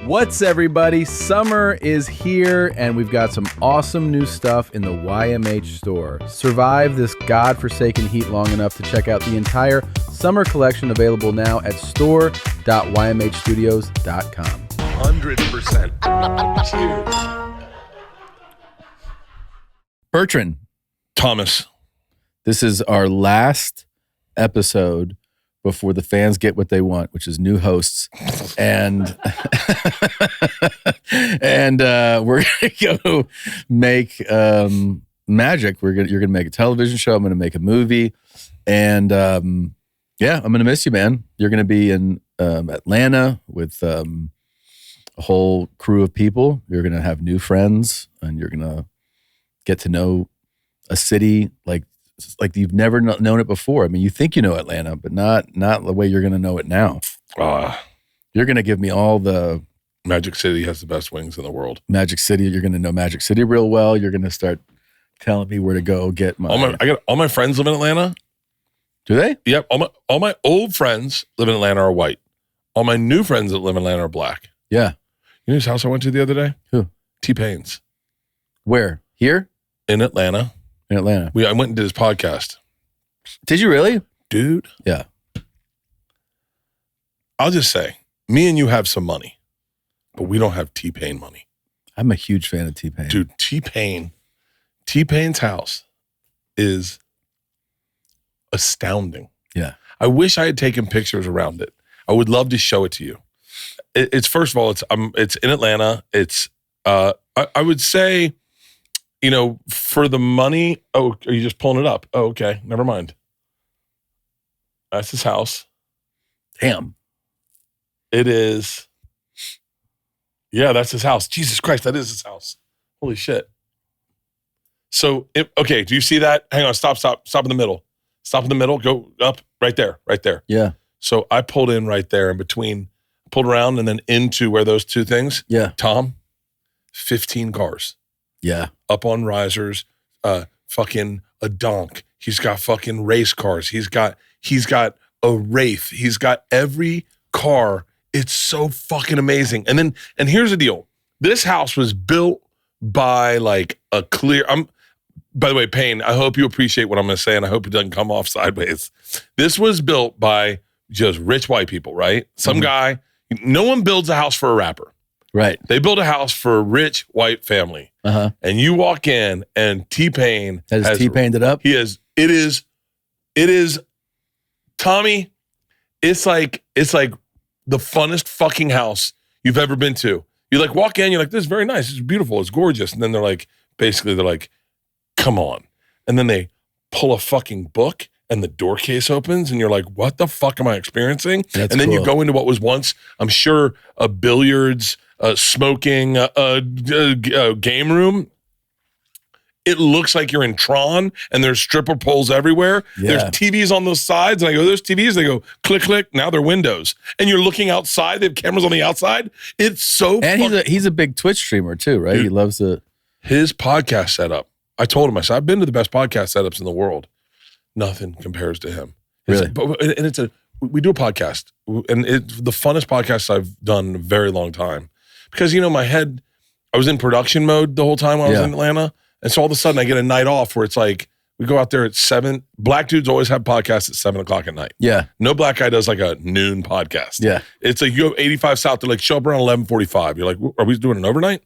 What's everybody? Summer is here and we've got some awesome new stuff in the YMH store. Survive this godforsaken heat long enough to check out the entire summer collection available now at store.ymhstudios.com. 100%. Cheers. Bertrand. Thomas. This is our last episode before the fans get what they want, which is new hosts. And we're going to go make magic. You're going to make a television show. I'm going to make a movie. And I'm going to miss you, man. You're going to be in Atlanta with a whole crew of people. You're going to have new friends and you're going to get to know a city like you've never known it before. I mean, you think you know Atlanta, but not the way you're going to know it now. You're going to give me all the... Magic City has the best wings in the world. Magic City, you're going to know Magic City real well. You're going to start telling me where to go get my... I got all my friends live in Atlanta. Do they? Yep. All my old friends live in Atlanta are white. All my new friends that live in Atlanta are black. Yeah. You know whose house I went to the other day? Who? T-Pain's. Where? Here? In Atlanta. In Atlanta. I went and did his podcast. Did you really? Dude. Yeah. I'll just say, me and you have some money, but we don't have T-Pain money. I'm a huge fan of T-Pain. Dude, T-Pain's house is astounding. Yeah. I wish I had taken pictures around it. I would love to show it to you. It's first of all, it's in Atlanta. It's I would say, you know, for the money. Oh, are you just pulling it up? Oh, okay. Never mind. That's his house. Damn. It is. Yeah, that's his house. Jesus Christ, that is his house. Holy shit. So, okay, do you see that? Hang on, stop in the middle. Stop in the middle, go up, right there. Yeah. So I pulled in right there in between, pulled around and then into where those two things. Yeah. Tom, 15 cars. Yeah. Up on risers, fucking a donk. He's got fucking race cars. He's got a Wraith. He's got every car. It's so fucking amazing. And here's the deal. This house was built by like a clear, by the way, Payne, I hope you appreciate what I'm going to say and I hope it doesn't come off sideways. This was built by just rich white people, right? Some guy, no one builds a house for a rapper. Right. They build a house for a rich white family. Uh-huh. And you walk in and T-Pain has T-Pained it up? It is, Tommy, it's like the funnest fucking house you've ever been to. You like walk in, you're like, this is very nice, it's beautiful, it's gorgeous. And then they're like, come on. And then they pull a fucking book and the door case opens and you're like, what the fuck am I experiencing? That's and then cool. you go into what was once, I'm sure, a billiards, smoking, game room. It looks like you're in Tron and there's stripper poles everywhere. Yeah. There's TVs on those sides. And I go, there's TVs. They go, click, click. Now they're windows. And you're looking outside. They have cameras on the outside. It's so And he's a big Twitch streamer too, right? Dude, he loves his podcast setup. I told him, I said, I've been to the best podcast setups in the world. Nothing compares to him. Really? We do a podcast. And it's the funnest podcast I've done in a very long time. Because, you know, I was in production mode the whole time while I was in Atlanta. And so all of a sudden I get a night off where it's like, we go out there at 7. Black dudes always have podcasts at 7:00 at night. Yeah. No black guy does like a noon podcast. Yeah. It's like you go 85 South, they're like, show up around 11:45. You're like, are we doing an overnight?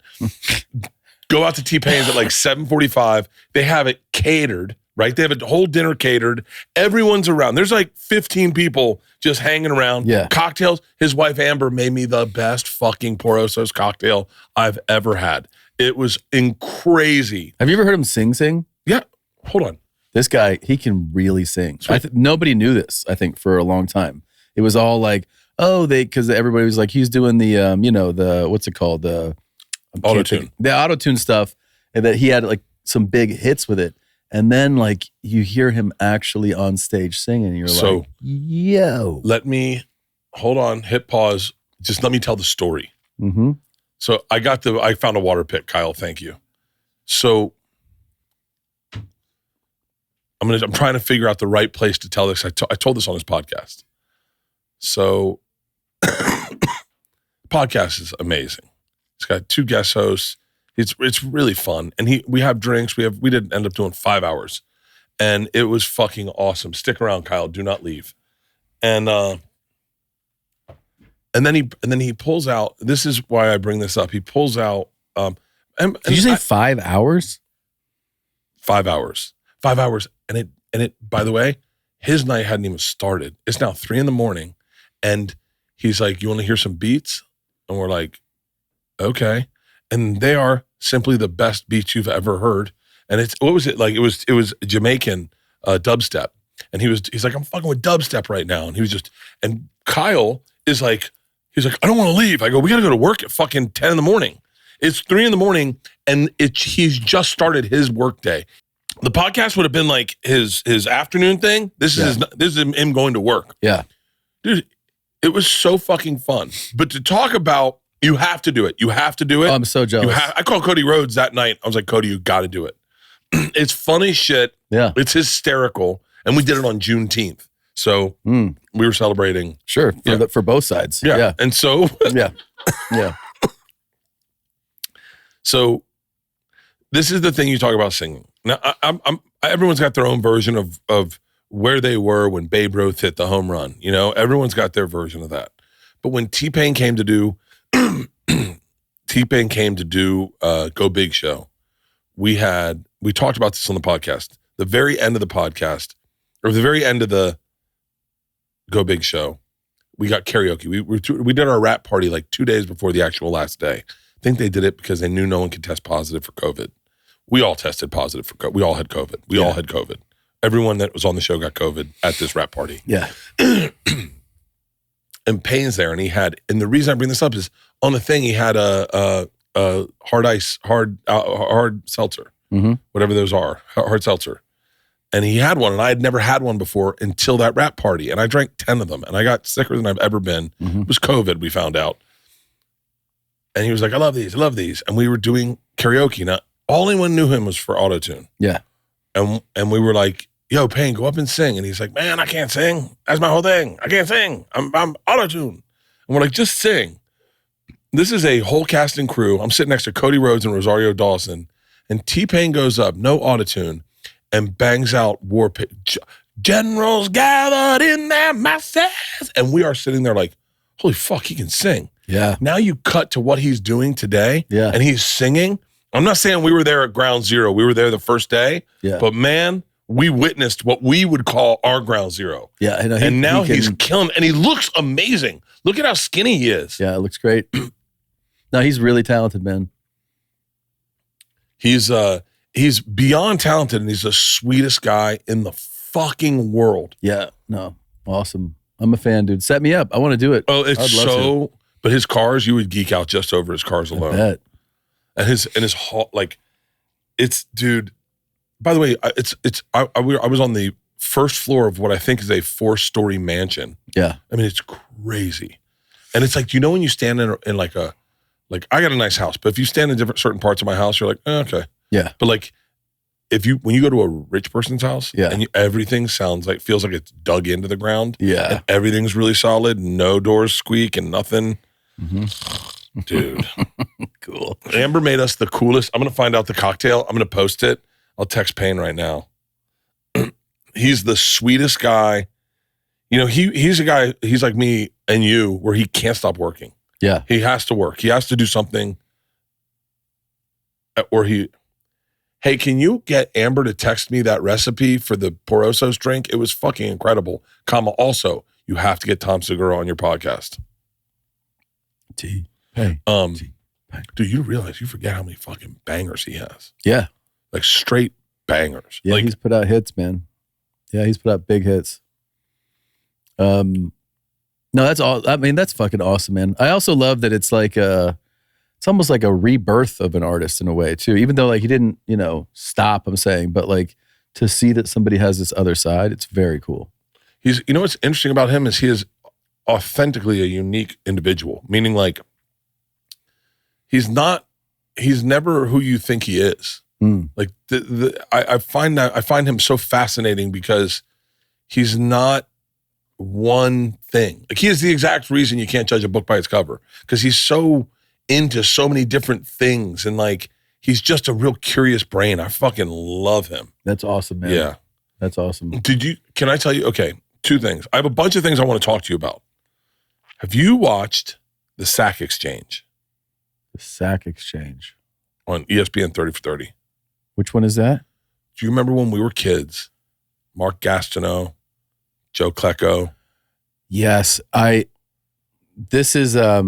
Go out to T-Pain's at like 7:45. They have it catered, right? They have a whole dinner catered. Everyone's around. There's like 15 people just hanging around. Yeah. Cocktails. His wife, Amber, made me the best fucking Porosos cocktail I've ever had. It was crazy. Have you ever heard him sing? Yeah. Hold on. This guy, he can really sing. Nobody knew this, I think, for a long time. It was all like, because everybody was like, he's doing the, what's it called? The Auto-tune. The auto-tune stuff. And that he had like some big hits with it. And then like you hear him actually on stage singing. And you're like, yo. Hold on, hit pause. Just let me tell the story. Mm-hmm. So I found a water pick, Kyle. Thank you. So I'm trying to figure out the right place to tell this. I told this on his podcast. So Podcast is amazing. It's got 2 guest hosts. It's really fun. And we have drinks. We did end up doing 5 hours. And it was fucking awesome. Stick around, Kyle. Do not leave. And then he pulls out. This is why I bring this up. He pulls out. Did you say 5 hours? 5 hours. 5 hours. And it. By the way, his night hadn't even started. It's now 3 a.m, and he's like, "You want to hear some beats?" And we're like, "Okay." And they are simply the best beats you've ever heard. And what was it like? It was Jamaican dubstep. And he's like, "I'm fucking with dubstep right now." And Kyle is like, he's like, "I don't want to leave." I go, "We got to go to work at fucking 10 a.m. It's 3 a.m, and he's just started his work day. The podcast would have been like his afternoon thing. This is him going to work. Yeah. Dude, it was so fucking fun. But to talk about, you have to do it. You have to do it. Oh, I'm so jealous. I called Cody Rhodes that night. I was like, "Cody, you got to do it." It's funny shit. Yeah. It's hysterical. And we did it on Juneteenth. So we were celebrating. Sure. For both sides. Yeah. And so. Yeah. Yeah. So this is the thing you talk about singing. Now, everyone's got their own version of where they were when Babe Ruth hit the home run. You know, everyone's got their version of that. But when T-Pain came to do Go Big Show, we talked about this on the podcast. The very end of the podcast, or the very end of the Go Big Show, we got karaoke. We did our rap party like 2 days before the actual last day. I think they did it because they knew no one could test positive for COVID. We all tested positive for COVID. We all had COVID. We all had COVID. Everyone that was on the show got COVID at this rap party. Yeah. And Payne's there, and and the reason I bring this up is on the thing he had a hard seltzer, whatever those are, hard seltzer, and he had one, and I had never had one before until that rap party, and I drank 10 of them, and I got sicker than I've ever been. It was COVID, we found out, and he was like, I love these, and we were doing karaoke. Now, all anyone knew him was for auto-tune. Yeah, and we were like, "Yo, Payne, go up and sing." And he's like, "Man, I can't sing. That's my whole thing. I can't sing. I'm auto-tune." And we're like, "Just sing." This is a whole cast and crew. I'm sitting next to Cody Rhodes and Rosario Dawson, and T-Pain goes up, no auto-tune, and bangs out War Pigs. Generals gathered in their masses. And we are sitting there like, holy fuck, he can sing. Yeah. Now you cut to what he's doing today, and he's singing. I'm not saying we were there at ground zero. We were there the first day, but man, we witnessed what we would call our ground zero. Yeah. And now he's killing, and he looks amazing. Look at how skinny he is. Yeah, it looks great. No, he's really talented, man. He's beyond talented, and he's the sweetest guy in the fucking world. Yeah, no, awesome. I'm a fan, dude. Set me up. I want to do it. Oh, it's so. But his cars, you would geek out just over his cars alone. I bet. And his like, it's, dude. By the way, I was on the first floor of what I think is a 4-story mansion. Yeah, I mean, it's crazy, and it's like, you know, when you stand in like I got a nice house, but if you stand in certain parts of my house, you're like, okay, yeah. But like, when you go to a rich person's house, and everything feels like it's dug into the ground, and everything's really solid, no doors squeak and nothing, dude. Cool. Amber made us the coolest. I'm gonna find out the cocktail. I'm gonna post it. I'll text Payne right now. He's the sweetest guy. You know, he's a guy. He's like me and you, where he can't stop working. Yeah, he has to work. He has to do something. Or hey, can you get Amber to text me that recipe for the Porosos drink? It was fucking incredible. Also, you have to get Tom Segura on your podcast. T-Pain. Dude, you realize you forget how many fucking bangers he has. Yeah. Like straight bangers. Yeah, like, he's put out hits, man. Yeah, he's put out big hits. No, that's all. I mean, that's fucking awesome, man. I also love that it's like it's almost like a rebirth of an artist in a way too. Even though like he didn't, stop, I'm saying, but like to see that somebody has this other side, it's very cool. You know what's interesting about him is he is authentically a unique individual. Meaning like he's never who you think he is. Like I find him so fascinating because he's not one thing. Like he is the exact reason you can't judge a book by its cover because he's so into so many different things and like he's just a real curious brain. I fucking love him. That's awesome, man. Yeah. That's awesome. Can I tell you? Okay, two things. I have a bunch of things I want to talk to you about. Have you watched the Sack Exchange? The Sack Exchange. On ESPN 30 for 30. Which one is that? Do you remember when we were kids? Mark Gastineau, Joe Klecko. Yes, this is I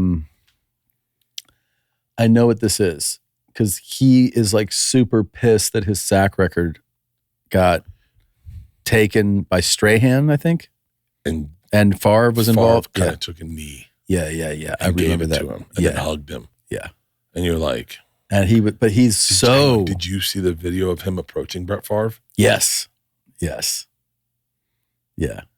know what this is because he is like super pissed that his sack record got taken by Strahan, I think. And Favre was involved. Kind of took a knee. Yeah. I remember that. To him and then hugged him. Yeah. And you're like, and he would, but he's so. Did you see the video of him approaching Brett Favre? Yes. Yeah.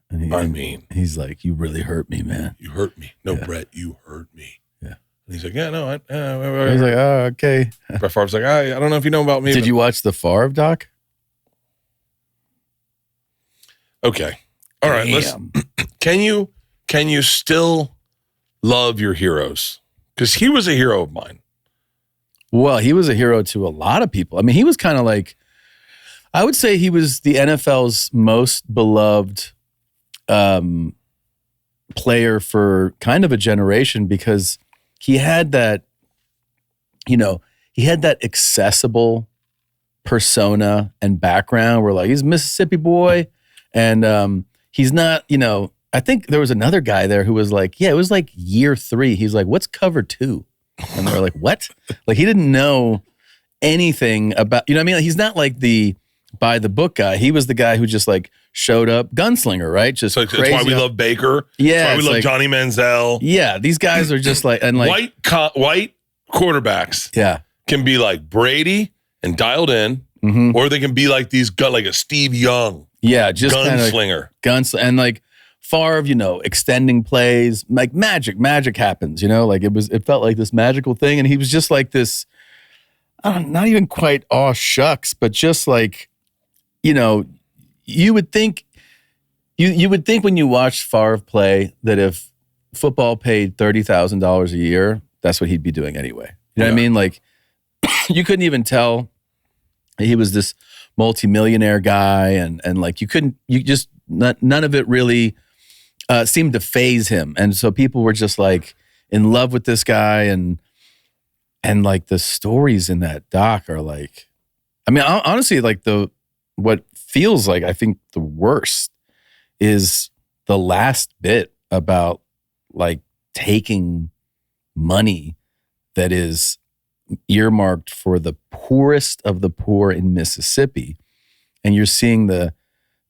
And he's like, you really hurt me, man. You hurt me. No, yeah. Brett, you hurt me. Yeah. And he's like, yeah, no. He's like, oh, okay. Brett Favre's like, I don't know if you know about me. Did you watch the Favre doc? Okay. All right. Listen. Can you still love your heroes? Because he was a hero of mine. Well, he was a hero to a lot of people. I mean, he was kind of like, I would say he was the NFL's most beloved player for kind of a generation because he had that, he had that accessible persona and background where like he's a Mississippi boy and he's not, I think there was another guy there who was like, it was like year 3. He's like, what's cover 2? And they were like, what? Like he didn't know anything about, what I mean? Like, he's not like the by the book guy. He was the guy who just like showed up gunslinger, right? Just so crazy. That's why we love Baker. Yeah. That's why we love Johnny Manziel. Yeah. These guys are just like, and like white quarterbacks. Yeah. Can be like Brady and dialed in, or they can be like like a Steve Young. Yeah. Just gunslinger. And like Favre, extending plays, like magic happens, like it felt like this magical thing. And he was just like this, not even quite aw shucks, but just like, you would think when you watched Favre play that if football paid $30,000 a year, that's what he'd be doing anyway. You know what I mean? Like you couldn't even tell he was this multimillionaire guy and like none of it really seemed to faze him. And so people were just like in love with this guy and like the stories in that doc are like, I mean, honestly, like what feels like, I think the worst is the last bit about like taking money that is earmarked for the poorest of the poor in Mississippi. And you're seeing the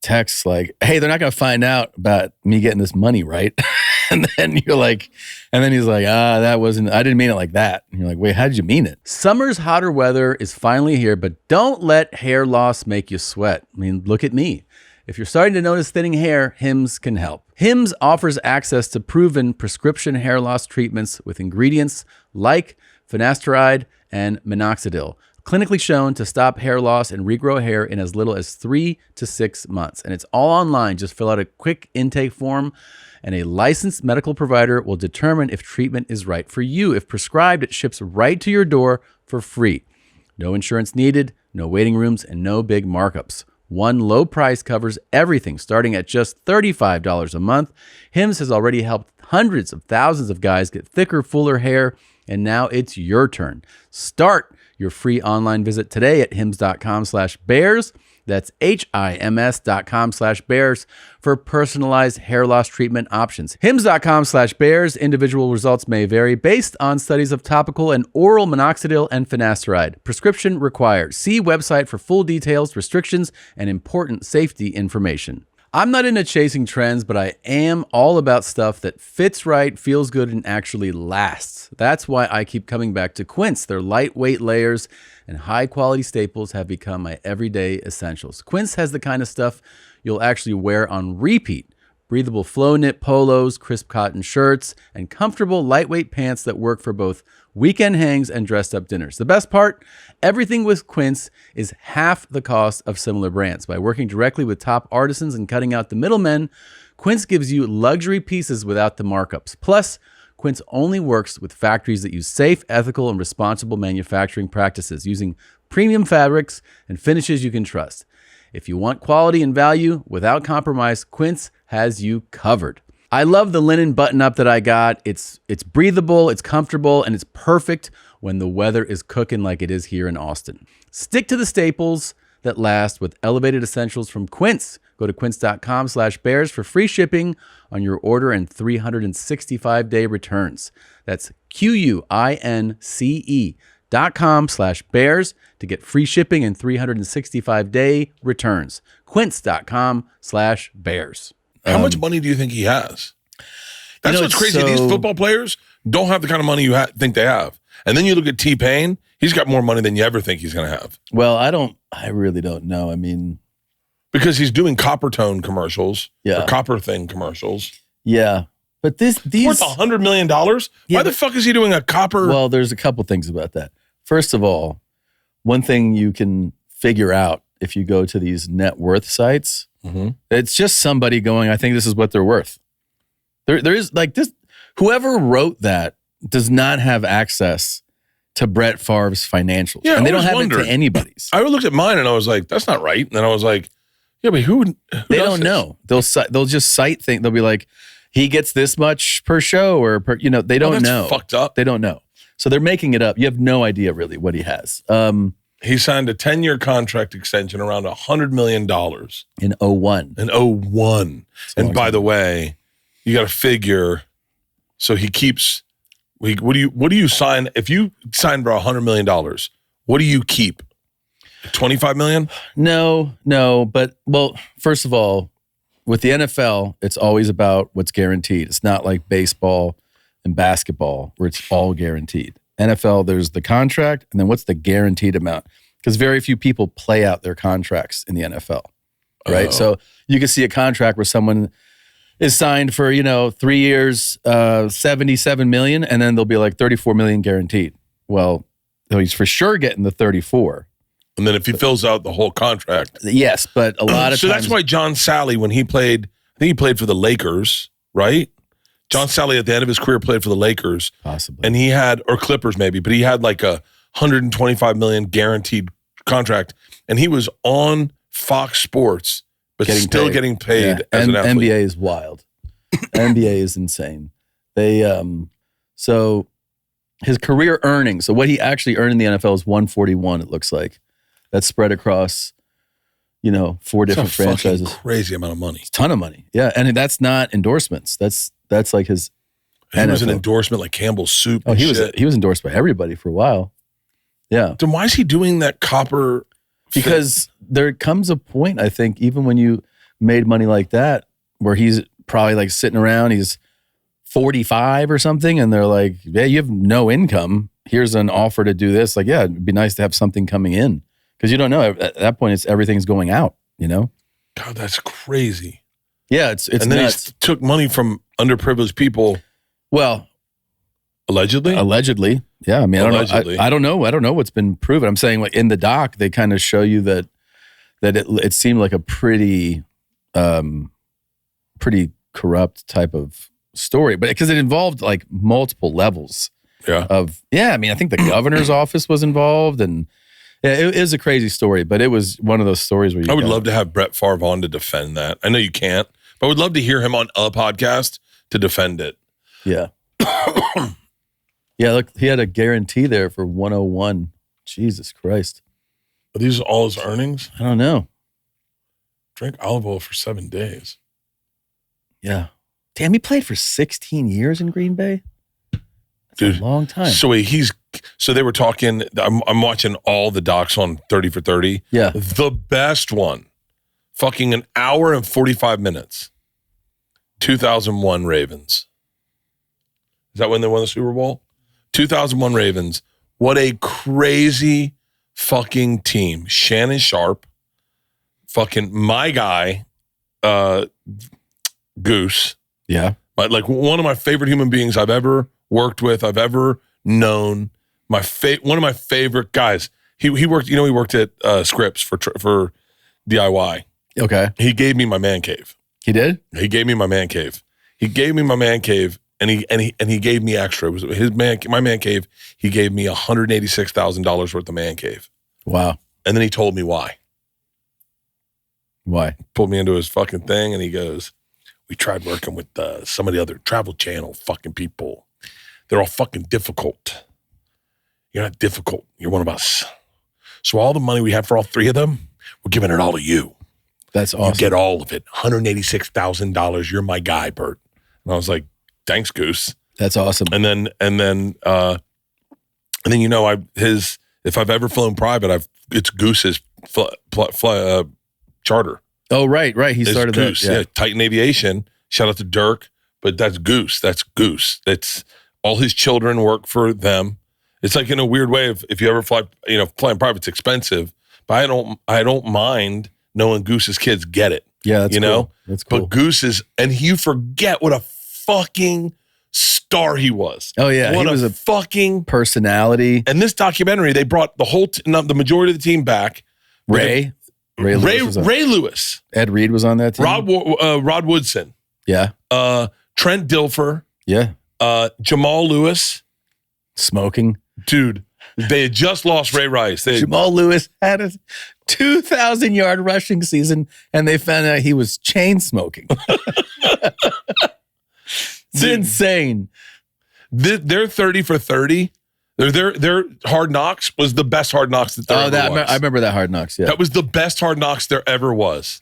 texts like, hey, they're not going to find out about me getting this money, right? And then you're like, and then he's like, I didn't mean it like that. And you're like, wait, how did you mean it? Summer's hotter weather is finally here, but don't let hair loss make you sweat. I mean, look at me. If you're starting to notice thinning hair, Hims can help. Hims offers access to proven prescription hair loss treatments with ingredients like finasteride and minoxidil, clinically shown to stop hair loss and regrow hair in as little as 3 to 6 months. And it's all online. Just fill out a quick intake form and a licensed medical provider will determine if treatment is right for you. If prescribed, it ships right to your door for free. No insurance needed, no waiting rooms, and no big markups. One low price covers everything, starting at just $35 a month. Hims has already helped hundreds of thousands of guys get thicker, fuller hair, and now it's your turn. Start your free online visit today at hims.com/bears. That's HIMS.com/bears for personalized hair loss treatment options. HIMS.com/bears. Individual results may vary based on studies of topical and oral minoxidil and finasteride. Prescription required. See website for full details, restrictions, and important safety information. I'm not into chasing trends, but I am all about stuff that fits right, feels good, and actually lasts. That's why I keep coming back to Quince. Their lightweight layers and high-quality staples have become my everyday essentials. Quince has the kind of stuff you'll actually wear on repeat. Breathable flow knit polos, crisp cotton shirts, and comfortable lightweight pants that work for both weekend hangs and dressed up dinners. The best part, everything with Quince is half the cost of similar brands. By working directly with top artisans and cutting out the middlemen, Quince gives you luxury pieces without the markups. Plus, Quince only works with factories that use safe, ethical, and responsible manufacturing practices using premium fabrics and finishes you can trust. If you want quality and value without compromise, Quince has you covered. I love the linen button-up that I got. It's breathable, it's comfortable, and it's perfect when the weather is cooking like it is here in Austin. Stick to the staples that last with elevated essentials from Quince. Go to quince.com/bears for free shipping on your order and 365-day returns. That's QUINCE.com/bears to get free shipping and 365-day returns. Quince.com/bears. How much money do you think he has? That's what's crazy. so- These football players don't have the kind of money you think they have. And then you look at T-Pain, he's got more money than you ever think he's going to have. Well, I really don't know. I mean, Because he's doing copper tone commercials, Yeah. or copper thing commercials. yeah. But these Worth $100 million? Why the fuck is he doing a copper? Well, there's a couple things about that. First of all, one thing you can figure out if you go to these net worth sites, it's just somebody going, I think this is what they're worth. There is like this, whoever wrote that does not have access to Brett Favre's financials. Yeah, and they I don't was have wondering. it to anybody's. I looked at mine and I was like, that's not right. And then I was like, yeah, but who They does don't this? know. They'll just cite things. They'll be like, he gets this much per show or per, they don't that's know. fucked up. They don't know. So they're making it up. You have no idea really what he has. He signed a 10-year contract extension around $100 million In 01. in 01. And by the way, you got to figure, so he keeps, what do you sign? If you sign for $100 million, what do you keep? 25 million? No, but well, first of all, with the NFL, it's always about what's guaranteed. It's not like baseball and basketball where it's all guaranteed. NFL, there's the contract, and then what's the guaranteed amount? Because very few people play out their contracts in the NFL, right? Oh. So you can see a contract where someone is signed for 3 years, 77 million, and then they'll be like 34 million guaranteed. Well, he's for sure getting the 34. And then if he fills out the whole contract. Yes, but a lot of So times, that's why John Sally, when he played, I think he played for the Lakers, right? John Sally at the end of his career played for the Lakers. possibly. And he had, or Clippers maybe, but he had like a 125 million guaranteed contract. And he was on Fox Sports, but still getting paid as an athlete. NBA is wild. NBA is insane. They so his career earnings, so what he actually earned in the NFL is 141, it looks like. That's spread across, 4 That's different a fucking franchises. crazy amount of money. It's a ton of money. Yeah. And that's not endorsements. That's like his He was an NFL. endorsement like Campbell's Soup. Oh, and he was shit. he was endorsed by everybody for a while. Yeah. Then why is he doing that copper? Because there comes a point, I think, even when you made money like that, where he's probably like sitting around, he's 45 or something, and they're like, yeah, you have no income. Here's an offer to do this. Like, yeah, it'd be nice to have something coming in. Because you don't know. At that point, it's everything's going out, God, that's crazy. Yeah, it's And then nuts. he took money from underprivileged people, Well, allegedly. allegedly. Yeah, I mean, Allegedly. I don't know. I don't know what's been proven. I'm saying like in the doc, they kind of show you that it seemed like a pretty corrupt type of story, but because it involved like multiple levels Yeah. I mean, I think the governor's office was involved, and yeah, it is a crazy story, but it was one of those stories where I would love to have Brett Favre on to defend that. I know you can't, but I would love to hear him on a podcast to defend it. Yeah. Yeah, look, he had a guarantee there for 101. Jesus Christ. Are these all his earnings? I don't know. Drink olive oil for 7 days. Yeah. Damn, he played for 16 years in Green Bay? That's Dude, a long time. So they were talking, I'm watching all the docs on 30 for 30. Yeah. The best one, fucking an hour and 45 minutes. 2001 Ravens. Is that when they won the Super Bowl? 2001 Ravens. What a crazy fucking team. Shannon Sharp, fucking my guy, Goose. Yeah. Like one of my favorite human beings I've ever worked with, I've ever known. One of my favorite guys. He worked. He worked at Scripps for DIY. Okay. He gave me my man cave. He did? He gave me my man cave. He gave me my man cave, and he gave me extra. It was my man cave. He gave me $186,000 worth of man cave. Wow. And then he told me why. Why? Pulled me into his fucking thing, and he goes, "We tried working with some of the other Travel Channel fucking people. They're all fucking difficult. You're not difficult. You're one of us. So all the money we have for all three of them, we're giving it all to you. That's awesome. You get all of it. $186,000. You're my guy, Bert." And I was like, "Thanks, Goose." That's awesome. And then you know, if I've ever flown private, it's Goose's charter. Oh, right. He started Goose. that. Yeah, Titan Aviation. Shout out to Dirk, but that's Goose. That's all his children work for them. It's like in a weird way. If you ever fly, flying private's expensive, but I don't mind knowing Goose's kids get it. Yeah, that's cool. Know? That's cool. But Goose is, and you forget what a fucking star he was. Oh yeah, what he was a fucking personality. And this documentary, they brought the whole, the majority of the team back. Ray Lewis. Ed Reed was on that team. Rod Woodson. Yeah. Trent Dilfer. Yeah. Jamal Lewis. Smoking. Dude, they had just lost Ray Rice. Jamal Lewis had a 2,000-yard rushing season, and they found out he was chain smoking. It's insane. They're 30 for 30. Their Hard Knocks was the best Hard Knocks that there ever was. I remember that Hard Knocks, yeah. That was the best Hard Knocks there ever was.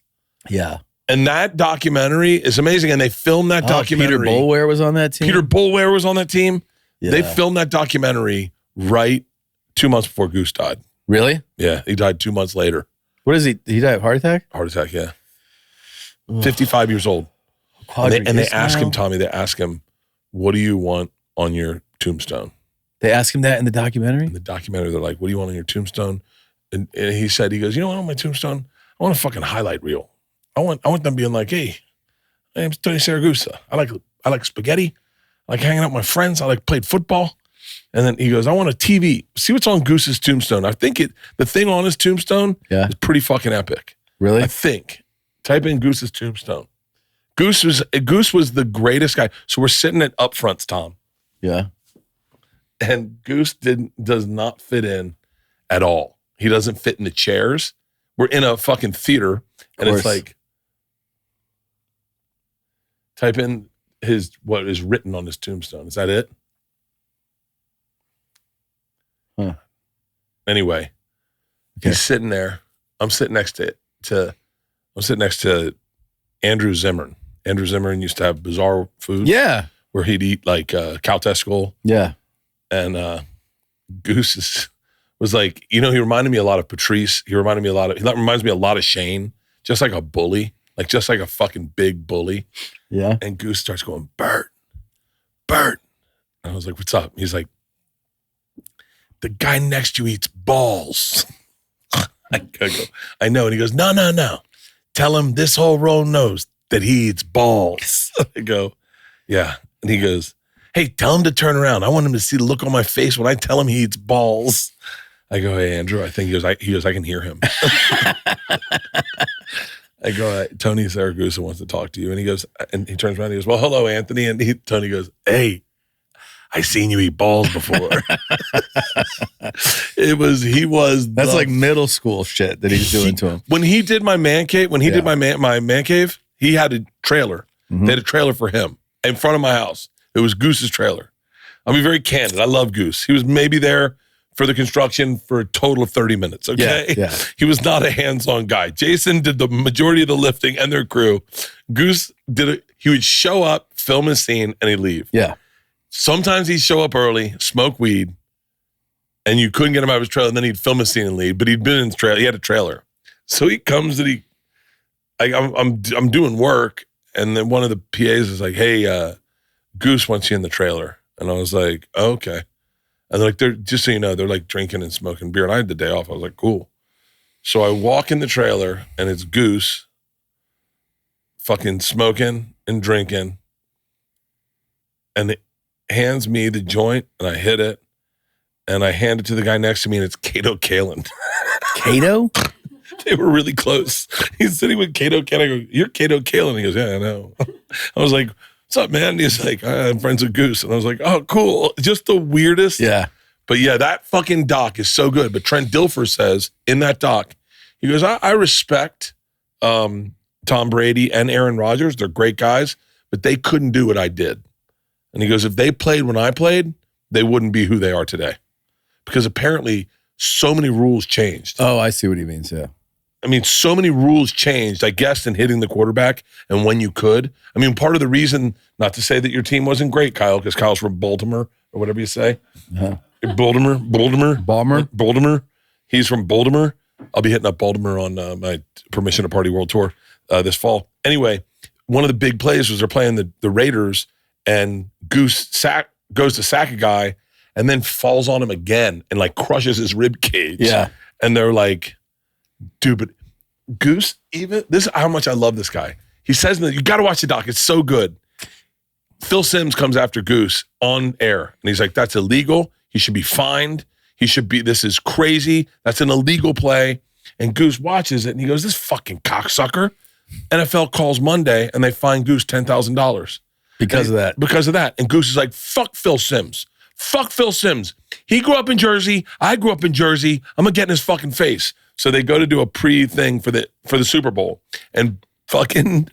Yeah. And that documentary is amazing. And they filmed that documentary. Peter Boulware was on that team? Peter Boulware was on that team. Yeah. They filmed that documentary right 2 months before Goose died. Really? Yeah, he died 2 months later. What is he? He died of heart attack? Heart attack, yeah. 55 years old. And they ask him, Tommy, what do you want on your tombstone? They ask him that in the documentary? In the documentary, they're like, what do you want on your tombstone? And he goes, you know what, on my tombstone? I want a fucking highlight reel. I want them being like, hey, my name's Tony Siragusa. I like spaghetti. I like hanging out with my friends. I like played football. And then he goes, I want a TV. See what's on Goose's tombstone. I think the thing on his tombstone is pretty fucking epic. Really? I think. Type in Goose's tombstone. Goose was the greatest guy. So we're sitting at upfronts, Tom. Yeah. And Goose does not fit in at all. He doesn't fit in the chairs. We're in a fucking theater, and it's like, type in what is written on his tombstone. Is that it? Huh. Anyway, he's sitting there. I'm sitting next to Andrew Zimmern. Andrew Zimmern used to have bizarre food. Yeah. Where he'd eat like cow testicle. Yeah. And Goose was like, he reminded me a lot of Patrice. He reminds me a lot of Shane, just like a bully, just like a fucking big bully. Yeah. And Goose starts going, Bert. And I was like, what's up? He's like, the guy next to you eats balls. I go, I know. And he goes, no. Tell him this whole row knows that he eats balls. I go, yeah. And he goes, hey, tell him to turn around. I want him to see the look on my face when I tell him he eats balls. I go, hey, Andrew, I think he goes, I can hear him. I go, Tony Siragusa wants to talk to you. And he goes, and he turns around and he goes, well, hello, Anthony. And Tony goes, hey, I seen you eat balls before. That's like middle school shit that he's doing to him. When he did my man cave, did my man cave, he had a trailer. Mm-hmm. They had a trailer for him in front of my house. It was Goose's trailer. I'll be very candid. I love Goose. He was maybe there for the construction for a total of 30 minutes, okay? Yeah. He was not a hands-on guy. Jason did the majority of the lifting and their crew. Goose did it. He would show up, film a scene, and he'd leave. Yeah. Sometimes he'd show up early, smoke weed, and you couldn't get him out of his trailer, and then he'd film a scene and leave. But he'd been in his trailer. He had a trailer. So he comes and I'm doing work, and then one of the PAs is like, hey, Goose wants you in the trailer. And I was like, oh, okay. And they're like, just so you know, they're like drinking and smoking beer. And I had the day off. I was like, cool. So I walk in the trailer and it's Goose fucking smoking and drinking. And it hands me the joint and I hit it. And I hand it to the guy next to me and it's Kato Kalin. Kato? They were really close. He's sitting with Kato Kane. I go, you're Kato Kale. And he goes, yeah, I know. I was like, what's up, man? And he's like, I'm friends with Goose. And I was like, oh, cool. Just the weirdest. Yeah. But yeah, that fucking doc is so good. But Trent Dilfer says in that doc, he goes, I respect Tom Brady and Aaron Rodgers. They're great guys, but they couldn't do what I did. And he goes, if they played when I played, they wouldn't be who they are today. Because apparently so many rules changed. Oh, I see what he means, yeah. I mean, so many rules changed, I guess, in hitting the quarterback and when you could. I mean, part of the reason, not to say that your team wasn't great, Kyle, because Kyle's from Baltimore or whatever you say. Uh-huh. Baltimore. He's from Baltimore. I'll be hitting up Baltimore on my Permission to Party World Tour this fall. Anyway, one of the big plays was they're playing the Raiders, and Goose goes to sack a guy and then falls on him again and like crushes his rib cage. Yeah. And they're like, dude, but Goose, even this is how much I love this guy. He says, you got to watch the doc. It's so good. Phil Simms comes after Goose on air and he's like, that's illegal. He should be fined. This is crazy. That's an illegal play. And Goose watches it and he goes, this fucking cocksucker. NFL calls Monday and they fine Goose $10,000. Because of that. And Goose is like, fuck Phil Simms. Fuck Phil Simms. He grew up in Jersey. I grew up in Jersey. I'm going to get in his fucking face. So they go to do a pre-thing for the Super Bowl. And fucking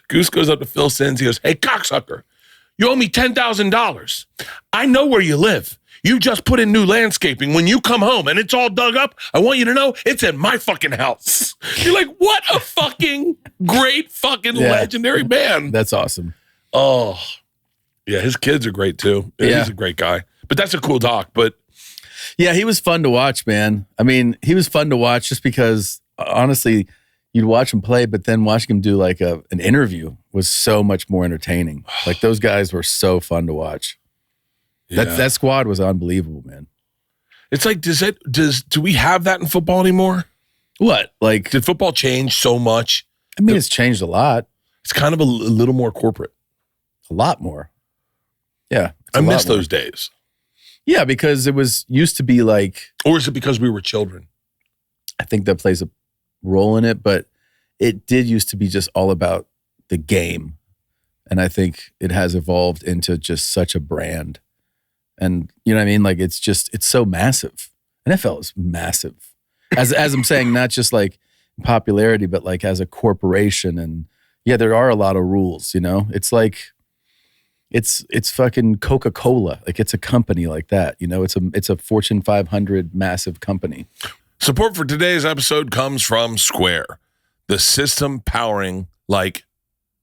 Goose goes up to Phil Simms. He goes, hey, cocksucker, you owe me $10,000. I know where you live. You just put in new landscaping. When you come home and it's all dug up, I want you to know it's in my fucking house. You're like, what a fucking great fucking legendary man. That's awesome. Oh, yeah, his kids are great too. Yeah. He's a great guy. But that's a cool doc. But yeah, he was fun to watch, man. I mean, he was fun to watch just because, honestly, you'd watch him play, but then watching him do like an interview was so much more entertaining. Like those guys were so fun to watch. Yeah. That squad was unbelievable, man. It's like, do we have that in football anymore? What? Like, did football change so much? I mean, it's changed a lot. It's kind of a little more corporate. A lot more. Yeah. I miss those days. Yeah, because it used to be like. Or is it because we were children? I think that plays a role in it, but it did used to be just all about the game. And I think it has evolved into just such a brand. And you know what I mean? Like it's so massive. NFL is massive. As I'm saying, not just like popularity, but like as a corporation. And yeah, there are a lot of rules, you know? It's like it's fucking Coca-Cola. Like it's a company like that, you know? It's a Fortune 500 massive company. Support for today's episode comes from Square, the system powering like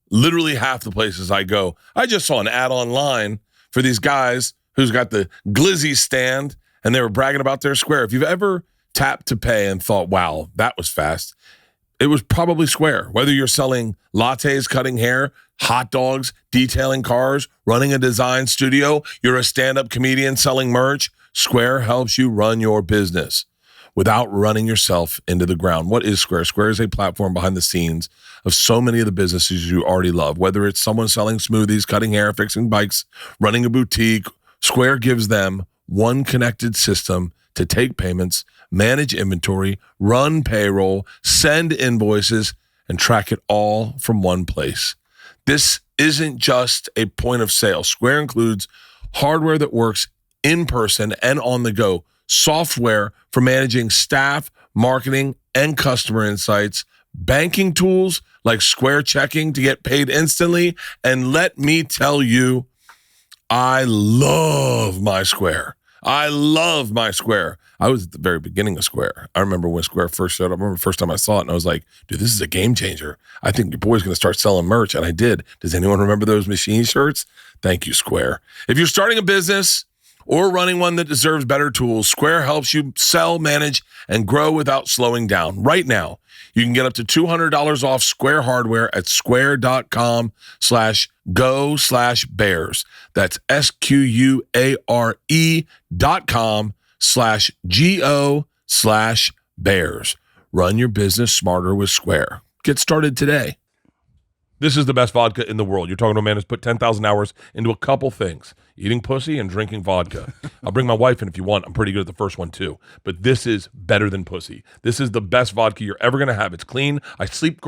literally half the places I go. I just saw an ad online for these guys who's got the Glizzy stand, and they were bragging about their Square. If you've ever tapped to pay and thought, wow, that was fast, it was probably Square. Whether you're selling lattes, cutting hair, hot dogs, detailing cars, running a design studio, you're a stand-up comedian selling merch, Square helps you run your business without running yourself into the ground. What is Square? Square is a platform behind the scenes of so many of the businesses you already love. Whether it's someone selling smoothies, cutting hair, fixing bikes, running a boutique, Square gives them one connected system to take payments, manage inventory, run payroll, send invoices, and track it all from one place. This isn't just a point of sale. Square includes hardware that works in person and on the go, software for managing staff, marketing, and customer insights, banking tools like Square Checking to get paid instantly. And let me tell you, I love my Square. I love my Square. I was at the very beginning of Square. I remember when Square first showed up. I remember the first time I saw it, and I was like, dude, this is a game changer. I think your boy's going to start selling merch, and I did. Does anyone remember those machine shirts? Thank you, Square. If you're starting a business or running one that deserves better tools, Square helps you sell, manage, and grow without slowing down. Right now, you can get up to $200 off Square hardware at square.com/go/bears. That's SQUARE.com/GO/bears. Run your business smarter with Square. Get started today. This is the best vodka in the world. You're talking to a man who's put 10,000 hours into a couple things. eating pussy and drinking vodka. I'll bring my wife in if you want. I'm pretty good at the first one too. But this is better than pussy. This is the best vodka you're ever going to have. It's clean. My sleep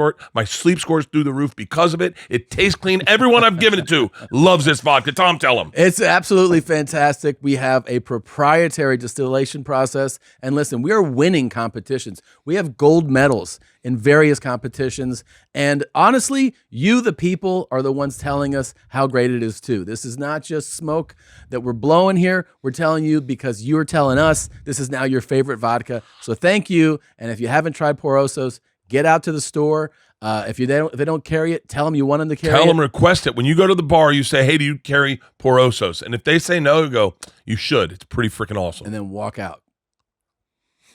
scores through the roof because of it. It tastes clean. Everyone I've given it to loves this vodka. Tom, tell them. It's absolutely fantastic. We have a proprietary distillation process. And listen, we are winning competitions. We have gold medals in various competitions. And honestly, you, the people, are the ones telling us how great it is too. This is not just smoke that we're blowing here. We're telling you because you're telling us this is now your favorite vodka. So thank you. And if you haven't tried Porosos, get out to the store. If they don't carry it, tell them you want them to carry it. Tell them, request it. When you go to the bar, you say, hey, do you carry Porosos? And if they say no, you go, you should. It's pretty freaking awesome. And then walk out.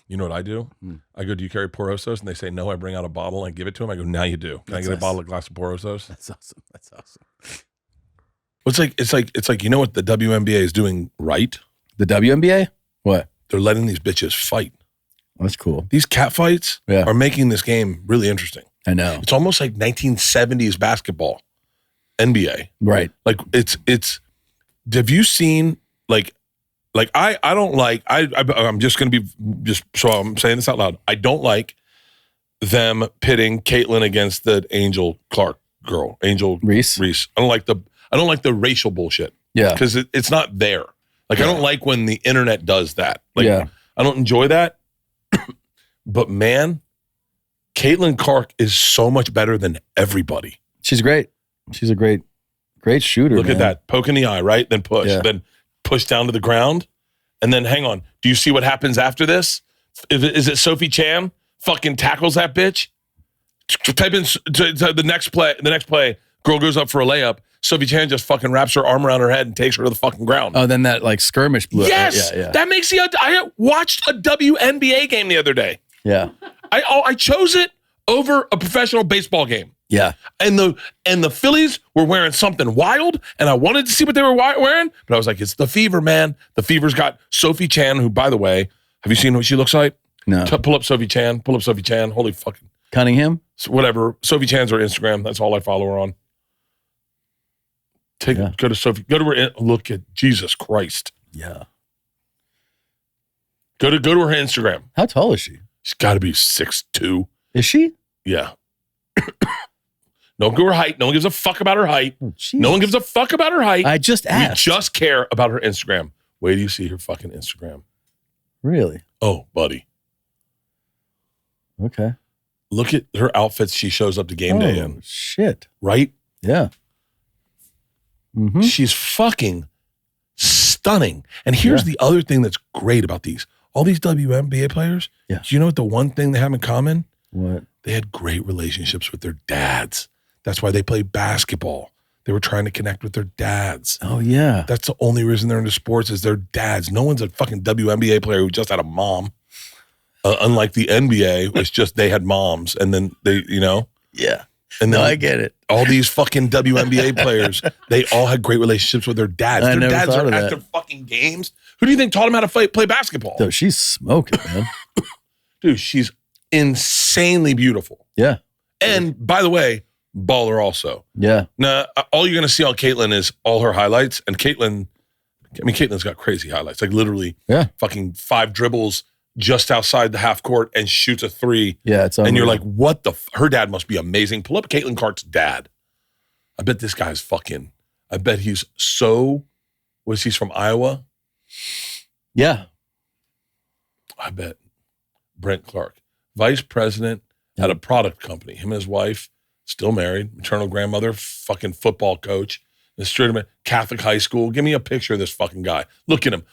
You know what I do? I go, do you carry Porosos? And they say no. I bring out a bottle and I give it to them. I go, now you do. Can I get a bottle, a glass of Porosos? That's awesome. That's awesome. It's like you know what the WNBA is doing right? The WNBA? What? They're letting these bitches fight. That's cool. These catfights are making this game really interesting. I know. It's almost like 1970s basketball, NBA. Right. Like it's. Have you seen I don't like I'm just gonna be just so I'm saying this out loud. I don't like them pitting Caitlyn against the Angel Clark girl, Angel Reese. I don't like the racial bullshit. Yeah. Because it's not there. Like I don't like when the internet does that. Like I don't enjoy that. But man, Caitlyn Clark is so much better than everybody. She's great. She's a great shooter. Look at that. Poke in the eye, right? Then push. Yeah. Then push down to the ground. And then hang on. Do you see what happens after this? Is it Sophie Chan fucking tackles that bitch? Type in to the next play. The next play, girl goes up for a layup. Sophie Chan just fucking wraps her arm around her head and takes her to the fucking ground. Oh, then that like skirmish blew. Yes, that makes I watched a WNBA game the other day. Yeah, I chose it over a professional baseball game. Yeah, and the Phillies were wearing something wild, and I wanted to see what they were wearing, but I was like, it's the Fever, man. The Fever's got Sophie Chan, who, by the way, have you seen what she looks like? No. Pull up Sophie Chan. Holy fucking Cunningham. Whatever. Sophie Chan's her Instagram. That's all I follow her on. Go to Sophie. Go to her. Look at Jesus Christ. Yeah. Go to her Instagram. How tall is she? She's got to be 6'2". Is she? Yeah. Don't go her height. No one gives a fuck about her height. Oh, no one gives a fuck about her height. I just asked. We just care about her Instagram. Wait till you see her fucking Instagram. Really? Oh, buddy. Okay. Look at her outfits she shows up to game day in. Shit. Right? Yeah. Mm-hmm. She's fucking stunning. And here's the other thing that's great about these. All these WNBA players, do you know what the one thing they have in common? What? They had great relationships with their dads. That's why they played basketball. They were trying to connect with their dads. Oh, yeah. That's the only reason they're into sports is their dads. No one's a fucking WNBA player who just had a mom. Unlike the NBA, it's just they had moms and then they, Yeah. And then I get it. All these fucking WNBA players, they all had great relationships with their dads. Their dads are at their fucking games. Who do you think taught them how to play basketball? Dude, she's smoking, man. Dude, she's insanely beautiful. Yeah. And by the way, baller also. Yeah. Now, all you're going to see on Caitlyn is all her highlights. And Caitlyn's got crazy highlights. Like literally fucking 5 dribbles just outside the half court and shoots a 3. Yeah, it's and you're like, what the? Her dad must be amazing. Pull up Caitlyn Clark's dad. I bet this guy's fucking. I bet he's so. He's from Iowa? Yeah. I bet. Brent Clark, vice president at a product company. Him and his wife, still married, maternal grandmother, fucking football coach. Catholic high school. Give me a picture of this fucking guy. Look at him.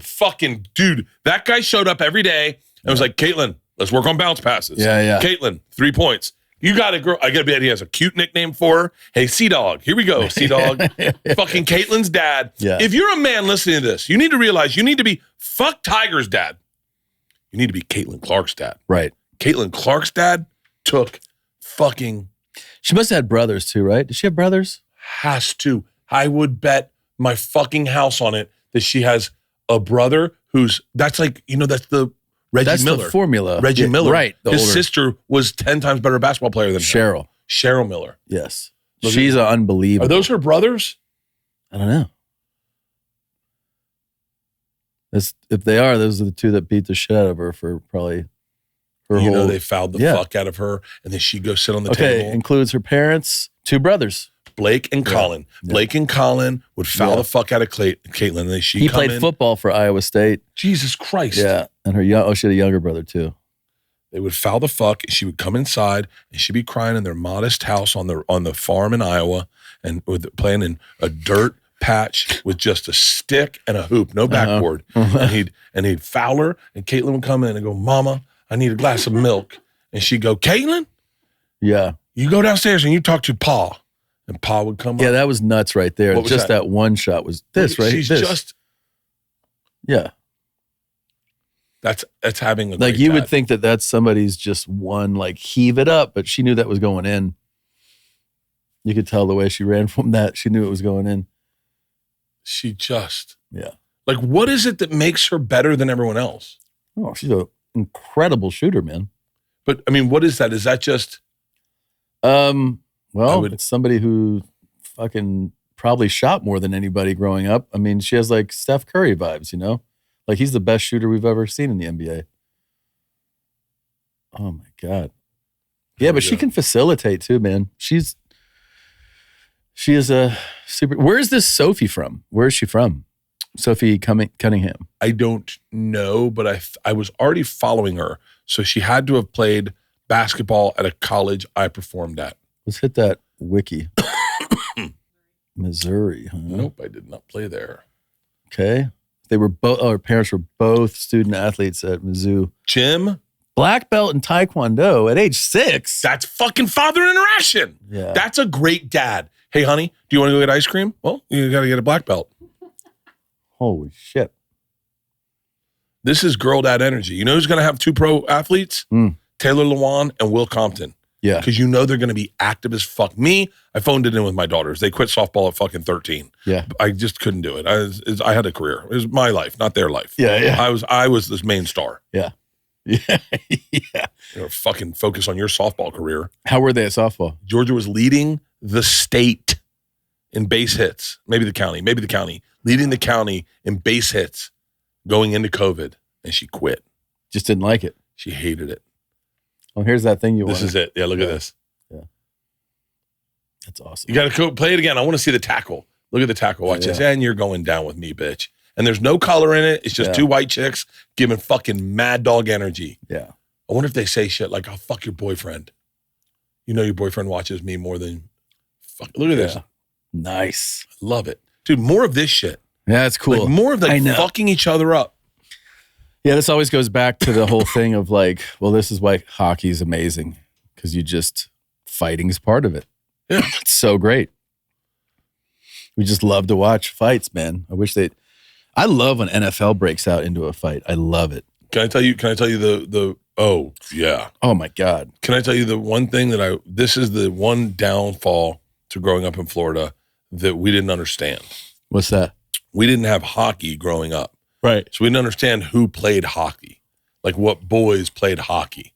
Fucking dude. That guy showed up every day and was like, Caitlyn, let's work on bounce passes. Yeah. Caitlyn, 3 points. You got a girl. I got to bet he has a cute nickname for her. Hey, Sea-Dog. Here we go, Sea-Dog. Fucking Caitlyn's dad. Yeah. If you're a man listening to this, you need to realize you need to be fuck Tiger's dad. You need to be Caitlyn Clark's dad. Right. Caitlyn Clark's dad took fucking. She must have had brothers too, right? Does she have brothers? Has to. I would bet my fucking house on it that she has a brother that's like, that's the Reggie Miller. That's the formula. Reggie Miller. Right. His sister was 10 times better basketball player than Cheryl. Cheryl Miller. Yes. She's unbelievable. Are those her brothers? I don't know. If they are, those are the two that beat the shit out of her for probably her You whole. know, they fouled the fuck out of her, and then she goes sit on the table. Includes her parents, 2 brothers. Blake and Colin. Blake and Colin would foul the fuck out of Caitlin. And then He played football for Iowa State. Jesus Christ. Yeah, and she had a younger brother too. They would foul the fuck. She would come inside, and she'd be crying in their modest house on the farm in Iowa, and playing in a dirt patch with just a stick and a hoop, no backboard. And he'd foul her, and Caitlin would come in and go, "Mama, I need a glass of milk." And she'd go, "Caitlin, you go downstairs and you talk to Pa." And Pa would come up. Yeah, that was nuts right there. Just that one shot was this, right? She's just... Yeah. That's having a like great you dad. would think that that's somebody's just one, like heave it up, but she knew that was going in. You could tell the way she ran from that. She knew it was going in. She just... Yeah. Like, what is it that makes her better than everyone else? Oh, she's an incredible shooter, man. But, I mean, what is that? Is that just... Well, it's somebody who fucking probably shot more than anybody growing up. I mean, she has like Steph Curry vibes, you know? Like he's the best shooter we've ever seen in the NBA. Oh my God. Yeah, but she can facilitate too, man. She is a super... Where's this Sophie from? Where is she from? Sophie Cunningham. I don't know, but I was already following her. So she had to have played basketball at a college I performed at. Let's hit that wiki. Missouri, huh? Nope, I did not play there. Okay. They were both, her parents were both student athletes at Mizzou. Jim? Black belt in Taekwondo at age 6. That's fucking father interaction. Yeah. That's a great dad. Hey, honey, do you want to go get ice cream? Well, you got to get a black belt. Holy shit. This is girl dad energy. You know who's going to have 2 pro athletes? Taylor Lewan and Will Compton. Yeah. Because you know they're going to be active as fuck. Me, I phoned it in with my daughters. They quit softball at fucking 13. Yeah. I just couldn't do it. I had a career. It was my life, not their life. Yeah. I was this main star. Yeah. Yeah. Fucking focus on your softball career. How were they at softball? Georgia was leading the state in base hits. Maybe the county. Leading the county in base hits going into COVID. And she quit. Just didn't like it. She hated it. Oh, here's that thing you want. This is it. Yeah, look at this. Yeah. That's awesome. You got to play it again. I want to see the tackle. Look at the tackle. Watch this. And you're going down with me, bitch. And there's no color in it. It's just 2 white chicks giving fucking mad dog energy. Yeah. I wonder if they say shit like, "I'll fuck your boyfriend." You know your boyfriend watches me more than... Fuck. Look at this. Nice. I love it. Dude, more of this shit. Yeah, that's cool. Like more of fucking each other up. Yeah, this always goes back to the whole thing of like, well, this is why hockey's amazing. Because fighting is part of it. Yeah. It's so great. We just love to watch fights, man. I love when NFL breaks out into a fight. I love it. Can I tell you the oh, yeah. Oh my God. Can I tell you the one thing this is the one downfall to growing up in Florida that we didn't understand. What's that? We didn't have hockey growing up. Right. So we didn't understand who played hockey, like what boys played hockey.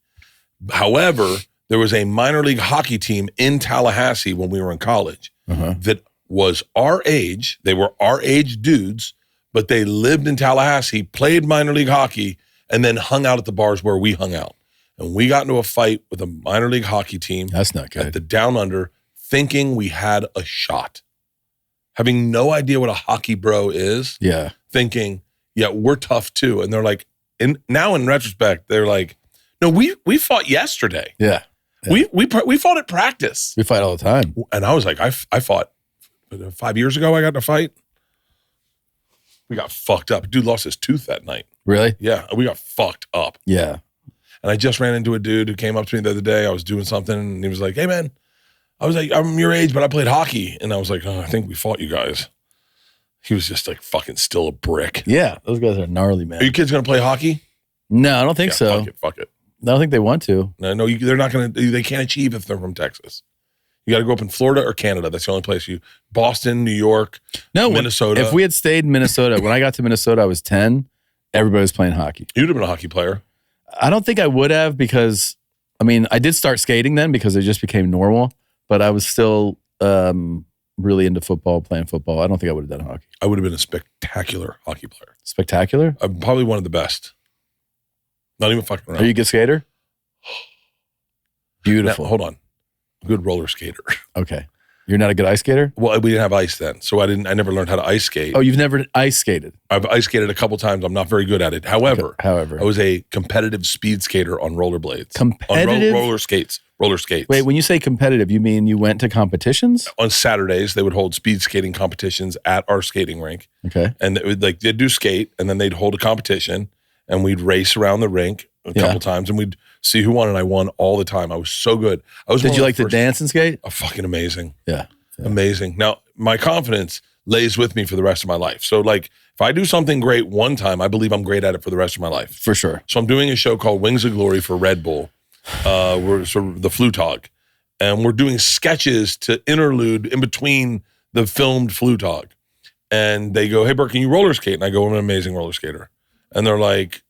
However, there was a minor league hockey team in Tallahassee when we were in college that was our age. They were our age dudes, but they lived in Tallahassee, played minor league hockey, and then hung out at the bars where we hung out. And we got into a fight with a minor league hockey team. That's not good. At the Down Under, thinking we had a shot. Having no idea what a hockey bro is. Yeah. Thinking, yeah, we're tough too. And they're like, now in retrospect, they're like, no, we fought yesterday. Yeah. We fought at practice. We fight all the time. And I was like, I fought 5 years ago. I got in a fight. We got fucked up. Dude lost his tooth that night. Really? Yeah, we got fucked up. Yeah. And I just ran into a dude who came up to me the other day. I was doing something, and he was like, "Hey, man," I was like, "I'm your age, but I played hockey." And I was like, "Oh, I think we fought you guys." He was just like fucking still a brick. Yeah, those guys are gnarly, man. Are you kids gonna play hockey? No, I don't think so. Fuck it. I don't think they want to. No, they're not gonna. They can't achieve if they're from Texas. You got to go up in Florida or Canada. That's the only place you. Boston, New York, Minnesota. If we had stayed in Minnesota, when I got to Minnesota, I was 10. Everybody was playing hockey. You'd have been a hockey player. I don't think I would have because, I mean, I did start skating then because it just became normal. But I was still, really into football, playing football, I don't think I would have done hockey. I would have been a spectacular hockey player. Spectacular? I'm probably one of the best. Not even fucking around. Are you a good skater? Beautiful. Now, hold on. Good roller skater. Okay. You're not a good ice skater? Well, we didn't have ice then, so I never learned how to ice skate. Oh, you've never ice skated? I've ice skated a couple times. I'm not very good at it. However, I was a competitive speed skater on rollerblades. Competitive? On roller skates. Wait, when you say competitive, you mean you went to competitions? On Saturdays, they would hold speed skating competitions at our skating rink. Okay. And they'd do skate, and then they'd hold a competition, and we'd race around the rink a couple times, and we'd see who won, and I won all the time. I was so good. Did you like to dance and skate? Oh, fucking amazing. Yeah. Amazing. Now, my confidence lays with me for the rest of my life. So, like, if I do something great one time, I believe I'm great at it for the rest of my life. For sure. So I'm doing a show called Wings of Glory for Red Bull. We're sort of the Flutag. And we're doing sketches to interlude in between the filmed Flutag. And they go, hey, Bert, can you roller skate? And I go, I'm an amazing roller skater. And they're like,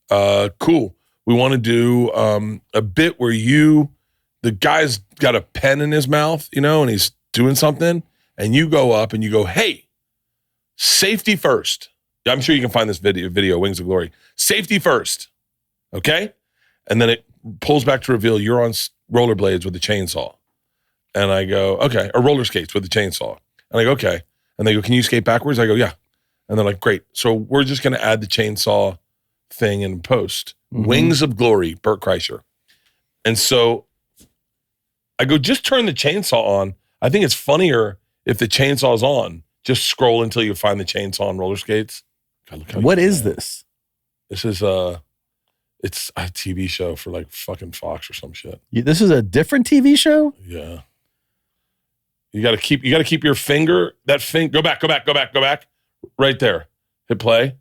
cool. We want to do a bit where the guy's got a pen in his mouth, and he's doing something, and you go up and you go, hey, safety first. I'm sure you can find this video, Wings of Glory. Safety first, okay? And then it pulls back to reveal you're on rollerblades with a chainsaw. And I go, okay, or roller skates with a chainsaw. And I go, okay. And they go, can you skate backwards? I go, yeah. And they're like, great. So we're just going to add the chainsaw thing in post. Mm-hmm. Wings of Glory, Bert Kreischer. And so I go, just turn the chainsaw on. I think it's funnier if the chainsaw's on. Just scroll until you find the chainsaw on roller skates. God, what is this? This is it's a TV show for like fucking Fox or some shit. This is a different TV show? Yeah. You gotta keep your finger, go back. Right there. Hit play.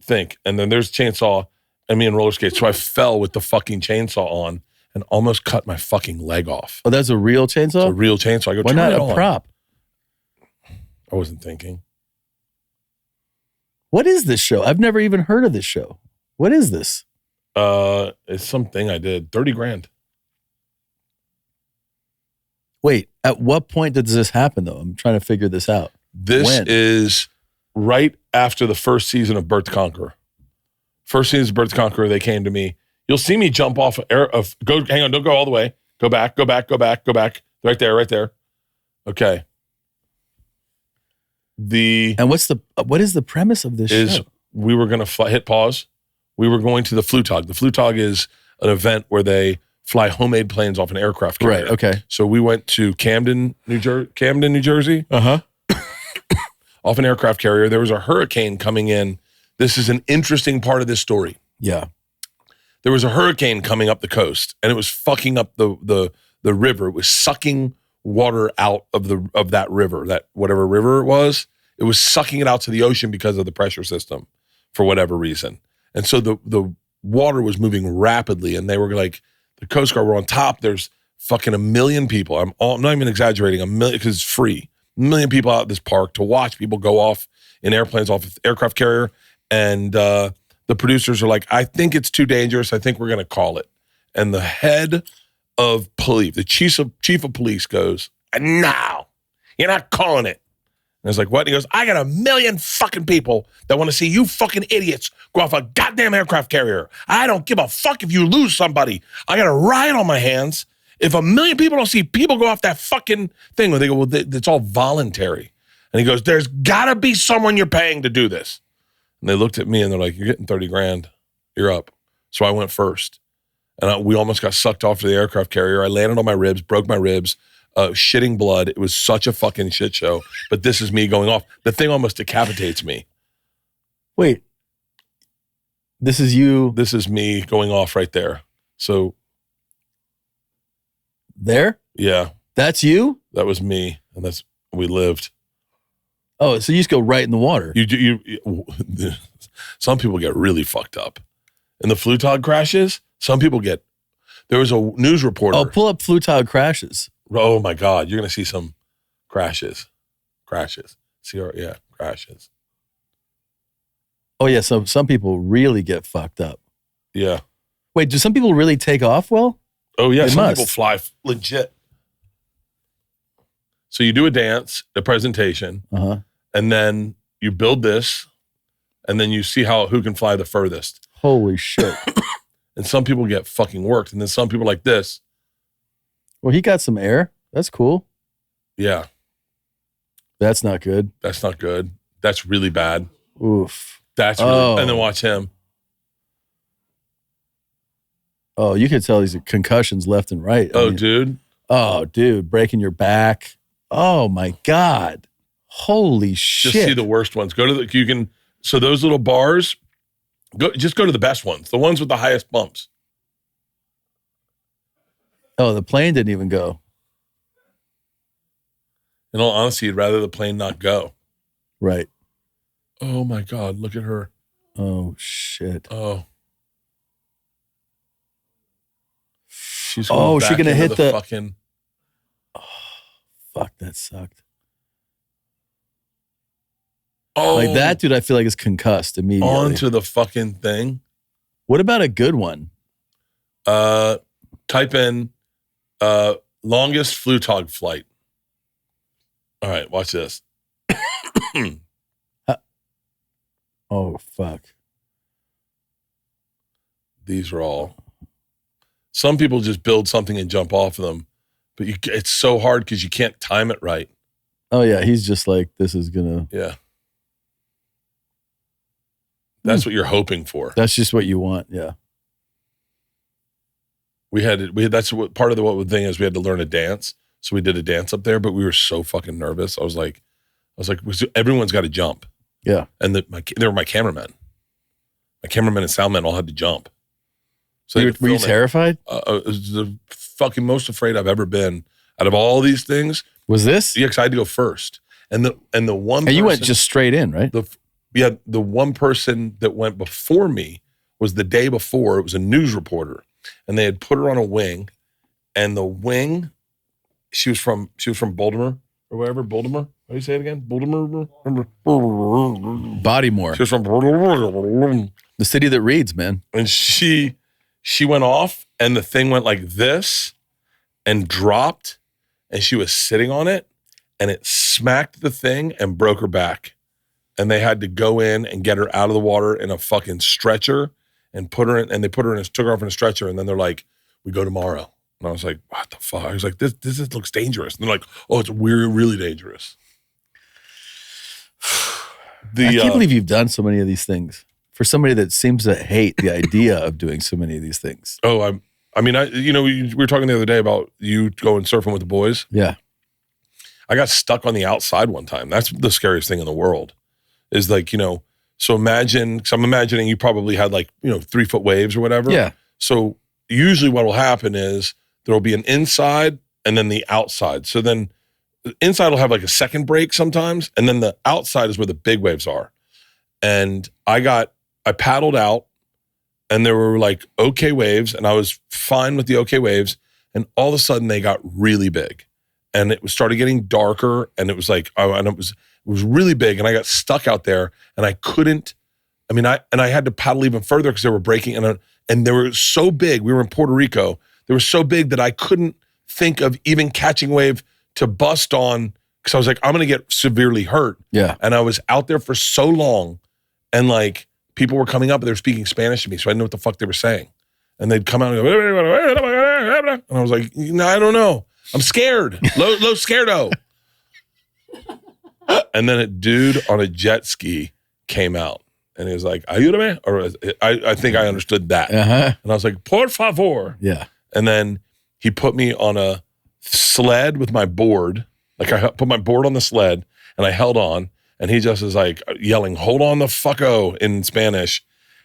Think. And then there's chainsaw and me in roller skates. So I fell with the fucking chainsaw on and almost cut my fucking leg off. Oh, that's a real chainsaw? It's a real chainsaw. I go, why not a prop? I wasn't thinking. What is this show? I've never even heard of this show. What is this? It's something I did. $30,000. Wait, at what point does this happen though? I'm trying to figure this out. This is right after the first season of Bert the Conqueror. First season of Bert the Conqueror, they came to me. You'll see me jump off hang on, don't go all the way. Go back. Right there. Okay. And what is the premise of this show? We were going to hit pause. We were going to the Flutag. The Flutag is an event where they fly homemade planes off an aircraft carrier. Right, okay. So we went to Camden, New Jersey. Uh-huh. Off an aircraft carrier. There was a hurricane coming in. This is an interesting part of this story. Yeah. There was a hurricane coming up the coast, and it was fucking up the river. It was sucking water out of that river, that whatever river it was. It was sucking it out to the ocean because of the pressure system for whatever reason. And so the water was moving rapidly, and they were like, the Coast Guard were on top. There's fucking 1 million people. I'm not even exaggerating, 1 million, because it's free. 1 million people out at this park to watch people go off in airplanes off the aircraft carrier. And the producers are like, I think it's too dangerous. I think we're going to call it. And the head of police, the chief of police goes, no, you're not calling it. And I was like, what? And he goes, I got 1 million fucking people that want to see you fucking idiots go off a goddamn aircraft carrier. I don't give a fuck if you lose somebody. I got a riot on my hands. If 1 million people don't see people go off that fucking thing, they go, well, it's all voluntary. And he goes, there's got to be someone you're paying to do this. And they looked at me and they're like, you're getting $30,000. You're up. So I went first. And we almost got sucked off to the aircraft carrier. I landed on my ribs, broke my ribs. Shitting blood. It was such a fucking shit show. But this is me going off. The thing almost decapitates me. Wait. This is you. This is me going off right there. So. There? Yeah. That's you? That was me. And we lived. Oh, so you just go right in the water. Some people get really fucked up. In the Flutag crashes, some people there was a news reporter. Oh, pull up Flutag crashes. Oh my God, you're going to see some crashes. Crashes. Crashes. Oh yeah, so some people really get fucked up. Yeah. Wait, do some people really take off well? Oh yeah, They some must. people fly legit. So you do a dance, a presentation, and then you build this, and then you see who can fly the furthest. Holy shit. And some people get fucking worked, and then some people like this. Well, he got some air. That's cool. Yeah. That's not good. That's not good. That's really bad. Oof. That's really, and then watch him. Oh, you could tell these are concussions left and right. Dude. Oh, dude, breaking your back. Oh my God. Holy shit. Just see the worst ones. So those little bars, just go to the best ones, the ones with the highest bumps. Oh, the plane didn't even go. In all honesty, you'd rather the plane not go. Right. Oh my God, look at her. Oh shit. Oh. She's she gonna hit the fucking. Oh, fuck, that sucked. Oh, like that dude, I feel like is concussed immediately. Onto the fucking thing. What about a good one? Type in longest Flutag flight. All right, watch this. Oh fuck. These are all. Some people just build something and jump off of them, but it's so hard because you can't time it right. Oh yeah, he's just like, this is gonna. Yeah. That's what you're hoping for. That's just what you want. Yeah. That's what part of the thing is. We had to learn a dance, so we did a dance up there. But we were so fucking nervous. I was like, everyone's got to jump. Yeah. And they were my cameramen. My cameramen and soundmen all had to jump. So were you terrified? It was the fucking most afraid I've ever been out of all these things. Was this? Yeah, because I had to go first, and the one. And you went just straight in, right? The one person that went before me was the day before. It was a news reporter, and they had put her on a wing, and the wing, she was from Baltimore or wherever. Baltimore. How do you say it again? Baltimore. Bodymore. She was from Baltimore. The city that reads, man. And she went off, and the thing went like this, and dropped, and she was sitting on it, and it smacked the thing and broke her back. And they had to go in and get her out of the water in a fucking stretcher and took her off in a stretcher. And then they're like, we go tomorrow. And I was like, what the fuck? I was like, this looks dangerous. And they're like, oh, it's really dangerous. I can't believe you've done so many of these things for somebody that seems to hate the idea of doing so many of these things. Oh, we were talking the other day about you going surfing with the boys. Yeah. I got stuck on the outside one time. That's the scariest thing in the world. Is like, so imagine, because I'm imagining you probably had 3-foot waves or whatever. Yeah. So usually what will happen is there will be an inside and then the outside. So then the inside will have like a second break sometimes, and then the outside is where the big waves are. And I paddled out, and there were like okay waves, and I was fine with the okay waves, and all of a sudden they got really big. And it started getting darker, and it was like, it was really big, and I got stuck out there, and I couldn't. I had to paddle even further because they were breaking, and they were so big. We were in Puerto Rico. They were so big that I couldn't think of even catching wave to bust on, because I was like, I'm gonna get severely hurt. Yeah. And I was out there for so long, and like people were coming up and they were speaking Spanish to me, so I didn't know what the fuck they were saying. And they'd come out and go, and I was like, no, I don't know. I'm scared. Low scarado. And then a dude on a jet ski came out, and he was like, ayúdame? Or I think I understood that. Uh-huh. And I was like, por favor. Yeah. And then he put me on a sled with my board. Like I put my board on the sled, and I held on, and he just is like yelling, hold on the fucko in Spanish.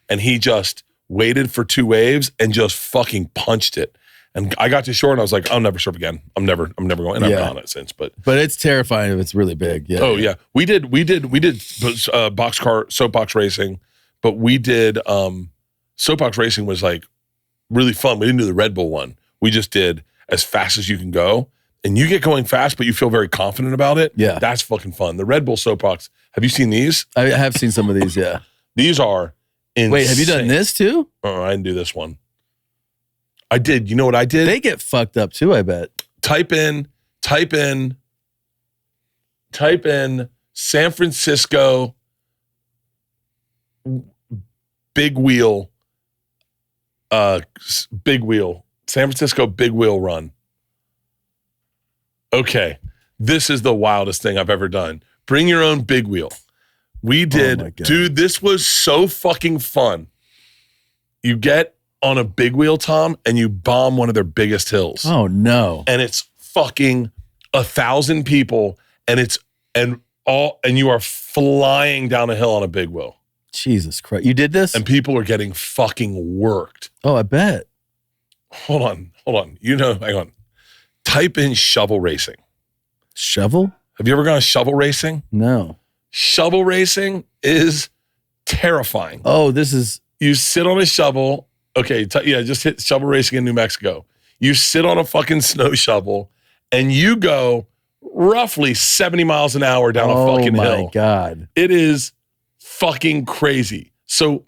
And he just waited for 2 waves and just fucking punched it. And I got to shore, and I was like, I'll never surf again. I'm never going. And I've gone it since. But it's terrifying if it's really big. Yeah. Oh yeah. We did soapbox racing, but we did soapbox racing was like really fun. We didn't do the Red Bull one. We just did as fast as you can go. And you get going fast, but you feel very confident about it. Yeah. That's fucking fun. The Red Bull soapbox. Have you seen these? I have seen some of these, yeah. These are insane. Wait, have you done this too? I didn't do this one. I did. You know what I did? They get fucked up too, I bet. Type in type in San Francisco big wheel, San Francisco big wheel run. Okay, this is the wildest thing I've ever done. Bring your own big wheel. We did, dude, this was so fucking fun. You get on a big wheel, Tom, and you bomb one of their biggest hills. Oh, no. And it's fucking 1,000 people, and you are flying down a hill on a big wheel. Jesus Christ. You did this? And people are getting fucking worked. Oh, I bet. Hold on. Hang on. Type in shovel racing. Shovel? Have you ever gone shovel racing? No. Shovel racing is terrifying. Oh, this is... You sit on a shovel. Okay, just hit shovel racing in New Mexico. You sit on a fucking snow shovel and you go roughly 70 miles an hour down a fucking hill. Oh my God. It is fucking crazy. So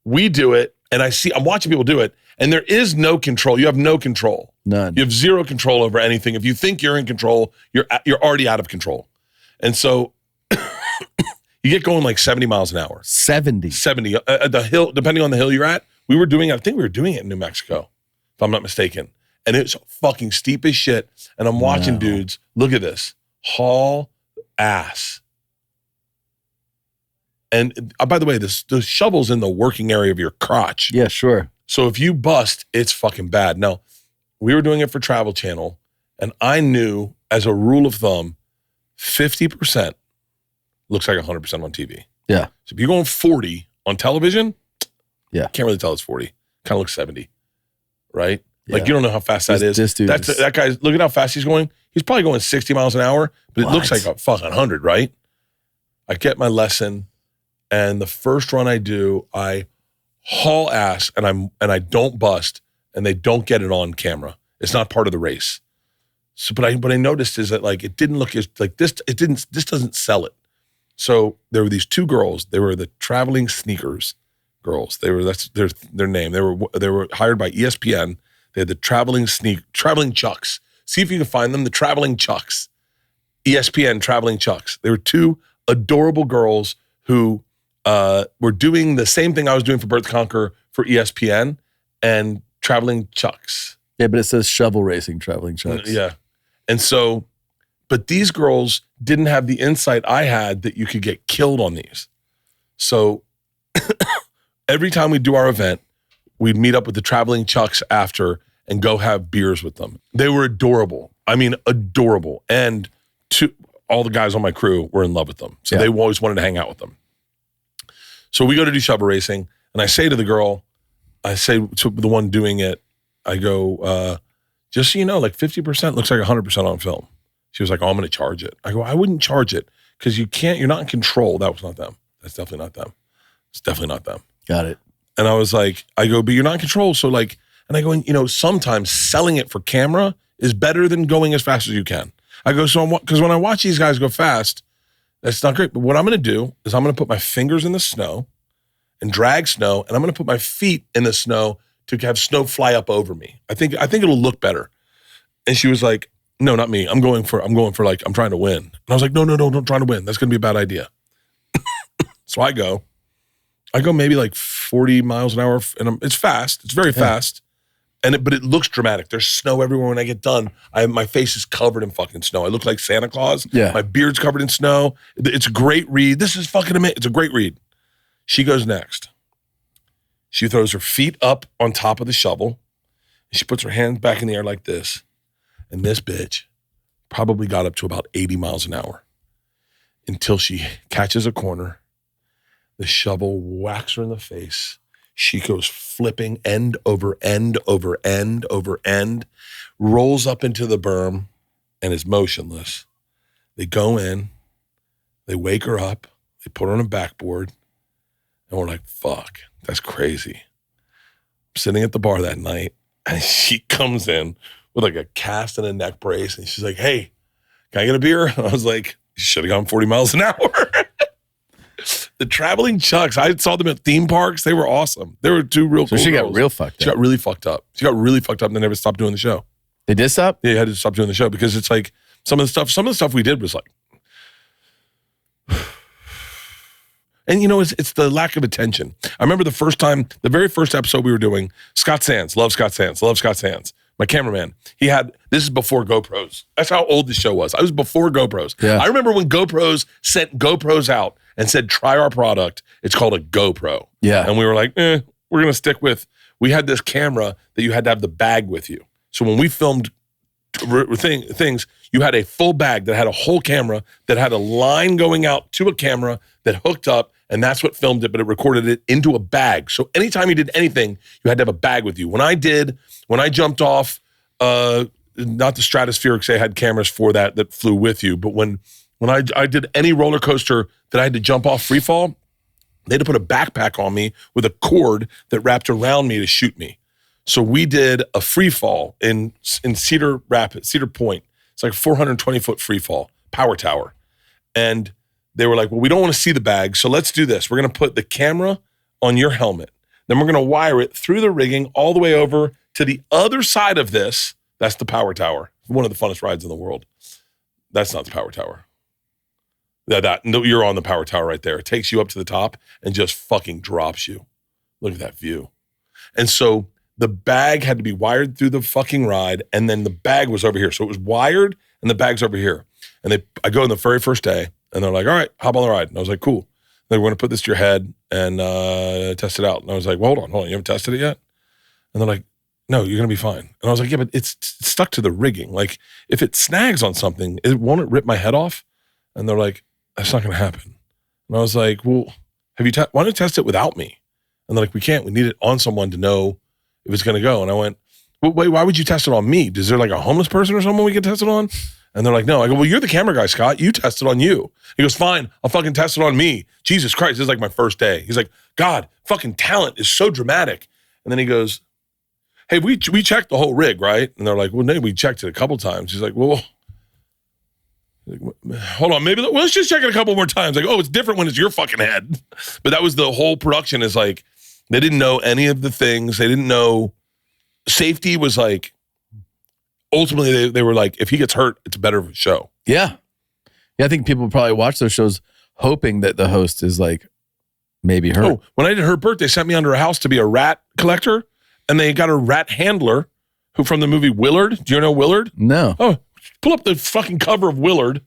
we do it and I'm watching people do it and there is no control. You have no control. None. You have zero control over anything. If you think you're in control, you're already out of control. And so you get going like 70 miles an hour. 70. The hill, depending on the hill you're at. I think we were doing it in New Mexico, if I'm not mistaken. And it's fucking steep as shit. And I'm watching dudes, look at this, haul ass. And by the way, the shovel's in the working area of your crotch. Yeah, sure. So if you bust, it's fucking bad. Now, we were doing it for Travel Channel, and I knew as a rule of thumb, 50% looks like 100% on TV. Yeah. So if you're going 40 on television, yeah, can't really tell it's 40. Kind of looks 70, right? Yeah. Like you don't know how fast that is. That guy, look at how fast he's going. He's probably going 60 miles an hour, but it looks like a fucking 100, right? I get my lesson, and the first run I do, I haul ass, and I don't bust, and they don't get it on camera. It's not part of the race. So, but what I noticed is that like it didn't look as like this. This doesn't sell it. So there were these two girls. They were the traveling sneakers girls. That's their name. They were hired by ESPN. They had the traveling Chucks. See if you can find them. The traveling Chucks. ESPN traveling Chucks. They were two adorable girls who were doing the same thing I was doing for Bert the Conqueror for ESPN and traveling Chucks. Yeah, but it says shovel racing, traveling Chucks. Yeah. And so, but these girls didn't have the insight I had that you could get killed on these. So every time we do our event, we'd meet up with the traveling Chucks after and go have beers with them. They were adorable. I mean, adorable. And all the guys on my crew were in love with them. So they always wanted to hang out with them. So we go to do shovel racing, and I say to the girl, I say to the one doing it, I go, just so you know, like 50% looks like 100% on film. She was like, oh, I'm going to charge it. I go, I wouldn't charge it because you're not in control. That was not them. That's definitely not them. It's definitely not them. Got it. And I was like, but you're not in control. So like, and I go, sometimes selling it for camera is better than going as fast as you can. I go, because when I watch these guys go fast, that's not great. But what I'm going to do is I'm going to put my fingers in the snow and drag snow, and I'm going to put my feet in the snow to have snow fly up over me. I think it'll look better. And she was like, no, not me. I'm going for like, I'm trying to win. And I was like, no, don't try to win. That's going to be a bad idea. So I go maybe like 40 miles an hour, and it's fast. It's very fast. But it looks dramatic. There's snow everywhere. When I get done, my face is covered in fucking snow. I look like Santa Claus. Yeah. My beard's covered in snow. It's a great read. This is fucking amazing. It's a great read. She goes next. She throws her feet up on top of the shovel, and she puts her hands back in the air like this. And this bitch probably got up to about 80 miles an hour until she catches a corner. The shovel whacks her in the face. She goes flipping end over end over end over end, rolls up into the berm, and is motionless. They go in, they wake her up, they put her on a backboard, and we're like, fuck, that's crazy. I'm sitting at the bar that night, and she comes in with like a cast and a neck brace, and she's like, hey, can I get a beer? And I was like, you should have gone 40 miles an hour. The traveling Chucks, I saw them at theme parks. They were awesome. They were two real cool So she girls. got real fucked up. She got really fucked up. And they never stopped doing the show. They did stop? Yeah, you had to stop doing the show because it's like some of the stuff we did was like, And it's the lack of attention. I remember the very first episode we were doing, Scott Sands, love Scott Sands, my cameraman. This is before GoPros. That's how old the show was. I was before GoPros. Yeah. I remember when GoPros sent GoPros out and said, try our product. It's called a GoPro. Yeah. And we were like, we're going to stick with, we had this camera that you had to have the bag with you. So when we filmed things, you had a full bag that had a whole camera that had a line going out to a camera that hooked up, and that's what filmed it, but it recorded it into a bag. So anytime you did anything, you had to have a bag with you. When I jumped off, not the Stratosphere, because they had cameras for that flew with you, but when I did any roller coaster that I had to jump off free fall, they had to put a backpack on me with a cord that wrapped around me to shoot me. So we did a free fall in Cedar Point. It's like 420-foot free fall, power tower. And they were like, well, we don't want to see the bag, so let's do this. We're going to put the camera on your helmet. Then we're going to wire it through the rigging all the way over to the other side of this. That's the power tower. One of the funnest rides in the world. That's not the power tower. No, you're on the power tower right there. It takes you up to the top and just fucking drops you. Look at that view. And so the bag had to be wired through the fucking ride, and then the bag was over here. So it was wired, and the bag's over here. And I go in the very first day, and they're like, all right, hop on the ride. And I was like, cool. They were going to put this to your head and test it out. And I was like, well, hold on. You haven't tested it yet? And they're like, no, you're going to be fine. And I was like, yeah, but it's stuck to the rigging. Like, if it snags on something, won't it rip my head off? And they're like, that's not going to happen. And I was like, well, why don't you test it without me? And they're like, we can't. We need it on someone to know if it's going to go. And I went, well, wait, why would you test it on me? Is there like a homeless person or someone we can test it on? And they're like, no. I go, well, you're the camera guy, Scott. You test it on you. He goes, fine. I'll fucking test it on me. Jesus Christ. This is like my first day. He's like, God, fucking talent is so dramatic. And then he goes, hey, we checked the whole rig, right? And they're like, well, no, we checked it a couple times. He's like, well, hold on, let's just check it a couple more times. Like, oh, it's different when it's your fucking head. But that was the whole production, is like, they didn't know any of the things. They didn't know. Safety was like, ultimately they were like, if he gets hurt, it's a better show. Yeah. I think people probably watch those shows hoping that the host is like maybe hurt. Oh, when I did Her Bert, they sent me under a house to be a rat collector, and they got a rat handler who from the movie Willard. Do you know Willard? No. Oh, pull up the fucking cover of Willard.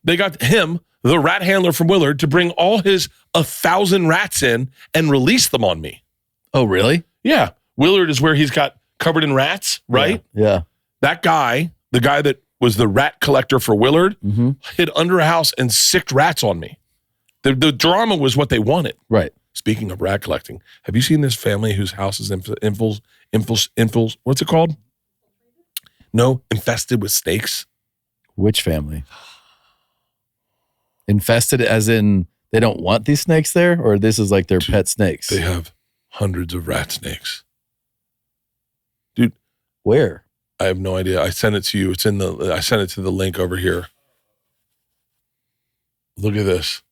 They got him, the rat handler from Willard, to bring all his 1,000 rats in and release them on me. Oh, really? Yeah. Willard is where he's got covered in rats, right? Yeah. That guy, the guy that was the rat collector for Willard, hid under a house and sicked rats on me. The drama was what they wanted. Right. Speaking of rat collecting, have you seen this family whose house is infils? What's it called? No, infested with snakes. Which family? Infested as in they don't want these snakes there, or this is like their pet snakes? They have hundreds of rat snakes. Dude. Where? I have no idea. I sent it to you. I sent it to the link over here. Look at this.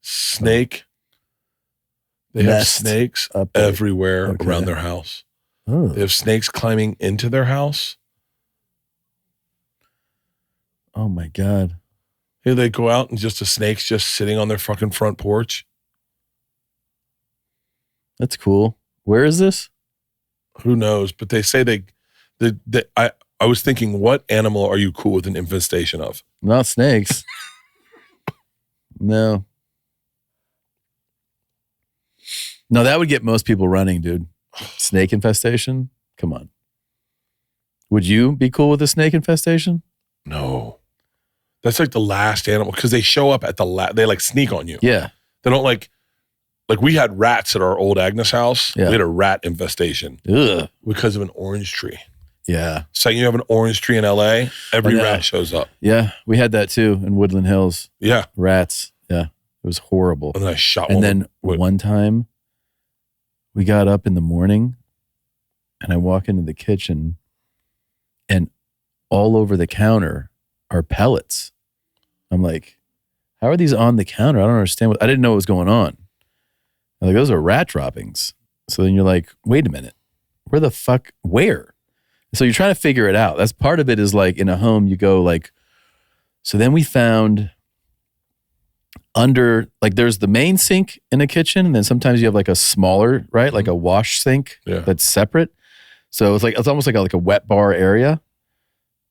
Snake. They have snakes everywhere around their house. Oh. They have snakes climbing into their house. Oh my God. Here they go out and just a snake's just sitting on their fucking front porch. That's cool. Where is this? Who knows? But they say I was thinking, what animal are you cool with an infestation of? Not snakes. No. No, that would get most people running, dude. Snake infestation? Come on. Would you be cool with a snake infestation? No. That's like the last animal, because they show up at they like sneak on you. Yeah. They don't like we had rats at our old Agnes house. Yeah. We had a rat infestation. Ugh. Because of an orange tree. Yeah. So you have an orange tree in LA, every rat shows up. Yeah. We had that too in Woodland Hills. Yeah. Rats. Yeah. It was horrible. And then I shot one. And then one time we got up in the morning and I walk into the kitchen and all over the counter are pellets. I'm like, how are these on the counter? I don't understand. I didn't know what was going on. I'm like, those are rat droppings. So then you're like, wait a minute. Where the fuck? Where? So you're trying to figure it out. That's part of it, is like in a home, you go like, so then we found under, like there's the main sink in a kitchen, and then sometimes you have like a smaller, right? Like a wash sink that's separate. So it's almost like a wet bar area.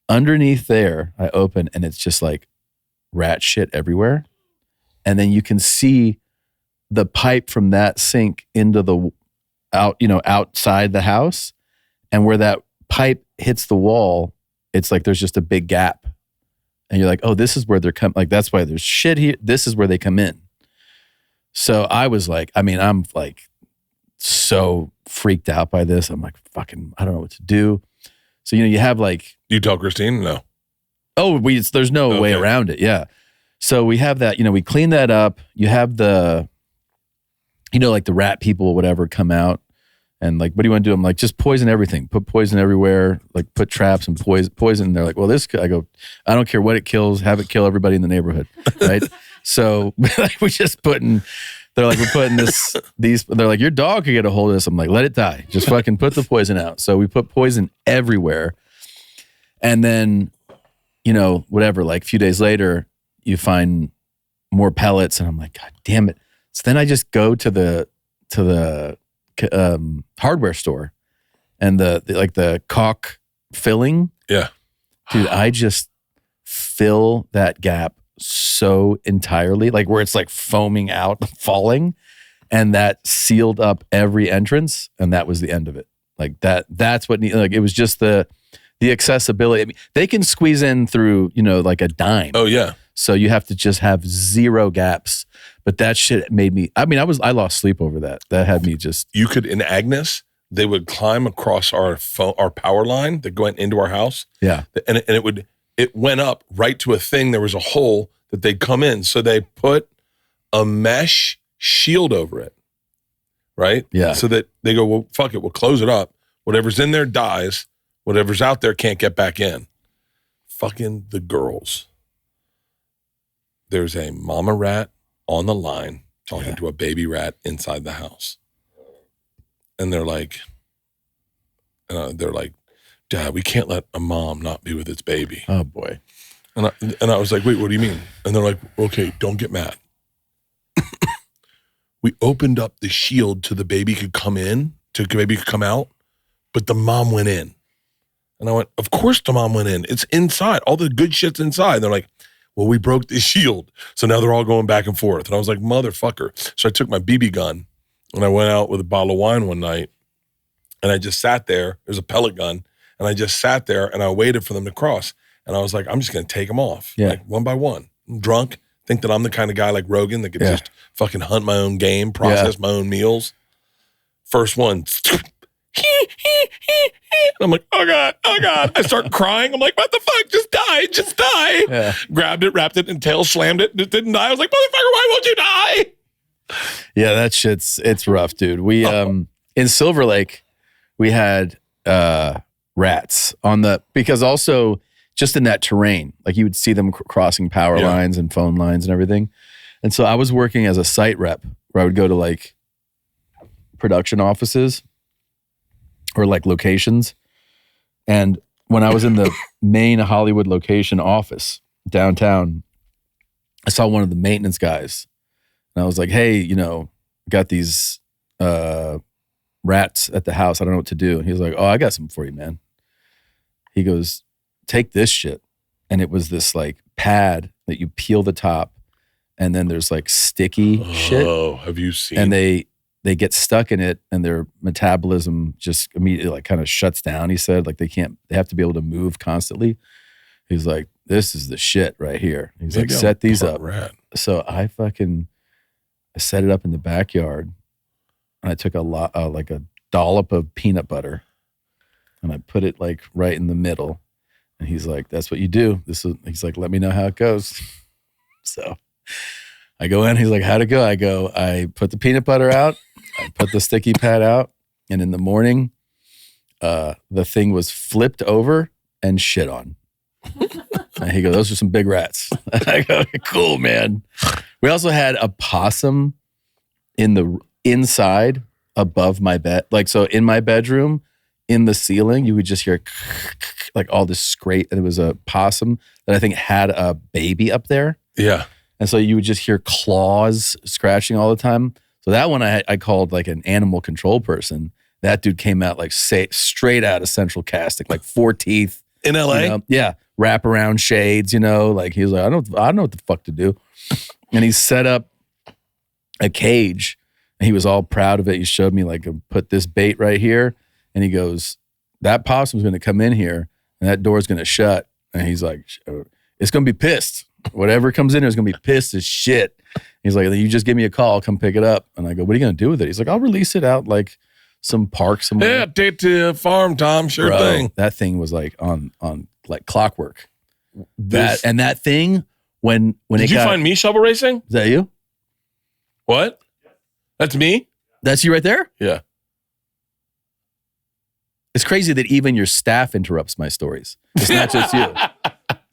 Underneath there, I open and it's just like rat shit everywhere. And then you can see the pipe from that sink into the outside the house. And where that pipe hits the wall, it's like there's just a big gap. And you're like, oh, this is where they're coming. Like, that's why there's shit here. This is where they come in. So I was like, I'm like so freaked out by this. I'm like, fucking, I don't know what to do. So, you have like. You tell Christine? No. Oh, there's no way around it. Yeah. So we have that, we clean that up. You have the, like the rat people or whatever come out. And like, what do you want to do? I'm like, just poison everything. Put poison everywhere. Like put traps and poison. And they're like, well, I go, I don't care what it kills. Have it kill everybody in the neighborhood, right? So we're just putting. They're like, we're putting these. They're like, your dog could get a hold of this. I'm like, let it die. Just fucking put the poison out. So we put poison everywhere, and then, whatever. Like a few days later, you find more pellets, and I'm like, God damn it. So then I just go to the hardware store, and the caulk filling. Yeah, dude, I just fill that gap so entirely, like where it's like foaming out, falling, and that sealed up every entrance, and that was the end of it. Like that's what it was just the accessibility. I mean, they can squeeze in through like a dime. Oh yeah. So you have to just have zero gaps. But that shit made me, I lost sleep over that. That had me just. You could, in Agnes, they would climb across our power line that went into our house. Yeah. And it went up right to a thing. There was a hole that they'd come in. So they put a mesh shield over it. Right? Yeah. So that they go, well, fuck it. We'll close it up. Whatever's in there dies. Whatever's out there can't get back in. Fucking the girls. There's a mama rat on the line talking to a baby rat inside the house. And they're like, Dad, we can't let a mom not be with its baby. Oh boy. And I was like, wait, what do you mean? And they're like, okay, don't get mad. We opened up the shield so the baby could come in, so the baby could come out, but the mom went in. And I went, of course the mom went in. It's inside. All the good shit's inside. And they're like, well, we broke the shield. So now they're all going back and forth. And I was like, motherfucker. So I took my BB gun and I went out with a bottle of wine one night and I just sat there. There's a pellet gun. And I just sat there and I waited for them to cross. And I was like, I'm just going to take them off. Yeah. Like one by one. I'm drunk. Think that I'm the kind of guy like Rogan that could just fucking hunt my own game, process my own meals. First one. I'm like, oh God. I start crying. I'm like, what the fuck? Just die. Yeah. Grabbed it, wrapped it in tail, slammed it, it didn't die. I was like, motherfucker, why won't you die? Yeah, that shit's, it's rough, dude. We, in Silver Lake, we had rats because also just in that terrain, like you would see them crossing power lines and phone lines and everything. And so I was working as a site rep where I would go to like production offices or like locations. And when I was in the main Hollywood location office downtown, I saw one of the maintenance guys and I was like, hey, got these rats at the house. I don't know what to do. And he was like, oh, I got something for you, man. He goes, take this shit. And it was this like pad that you peel the top and then there's like sticky shit. Oh, have you seen? And they get stuck in it and their metabolism just immediately like kind of shuts down. He said like they have to be able to move constantly. He's like, this is the shit right here. He's like, set these up. Rat. So I set it up in the backyard and I took like a dollop of peanut butter and I put it like right in the middle. And he's like, that's what you do. He's like, let me know how it goes. So I go in, he's like, how'd it go? I go, I put the peanut butter out, I put the sticky pad out, and in the morning, the thing was flipped over and shit on. And he goes, those are some big rats. I go, cool, man. We also had a possum in the inside above my bed. Like, so in my bedroom, in the ceiling, you would just hear like all this scrape. And it was a possum that I think had a baby up there. Yeah. And so you would just hear claws scratching all the time. So that one I called like an animal control person. That dude came out like straight out of central casting, like 4 teeth. In LA? You know? Yeah. Wraparound shades, like he was like, I don't know what the fuck to do. And he set up a cage and he was all proud of it. He showed me like, put this bait right here. And he goes, that possum's going to come in here and that door's going to shut. And he's like, it's going to be pissed. Whatever comes in there is going to be pissed as shit. He's like, you just give me a call, I'll come pick it up. And I go, what are you going to do with it? He's like, I'll release it out like some park somewhere. Yeah, take it to a farm, Tom. Sure Bro, thing. That thing was like on like clockwork. That thing when Did you find me shovel racing? Is that you? What? That's me? That's you right there? Yeah. It's crazy that even your staff interrupts my stories. It's not just you.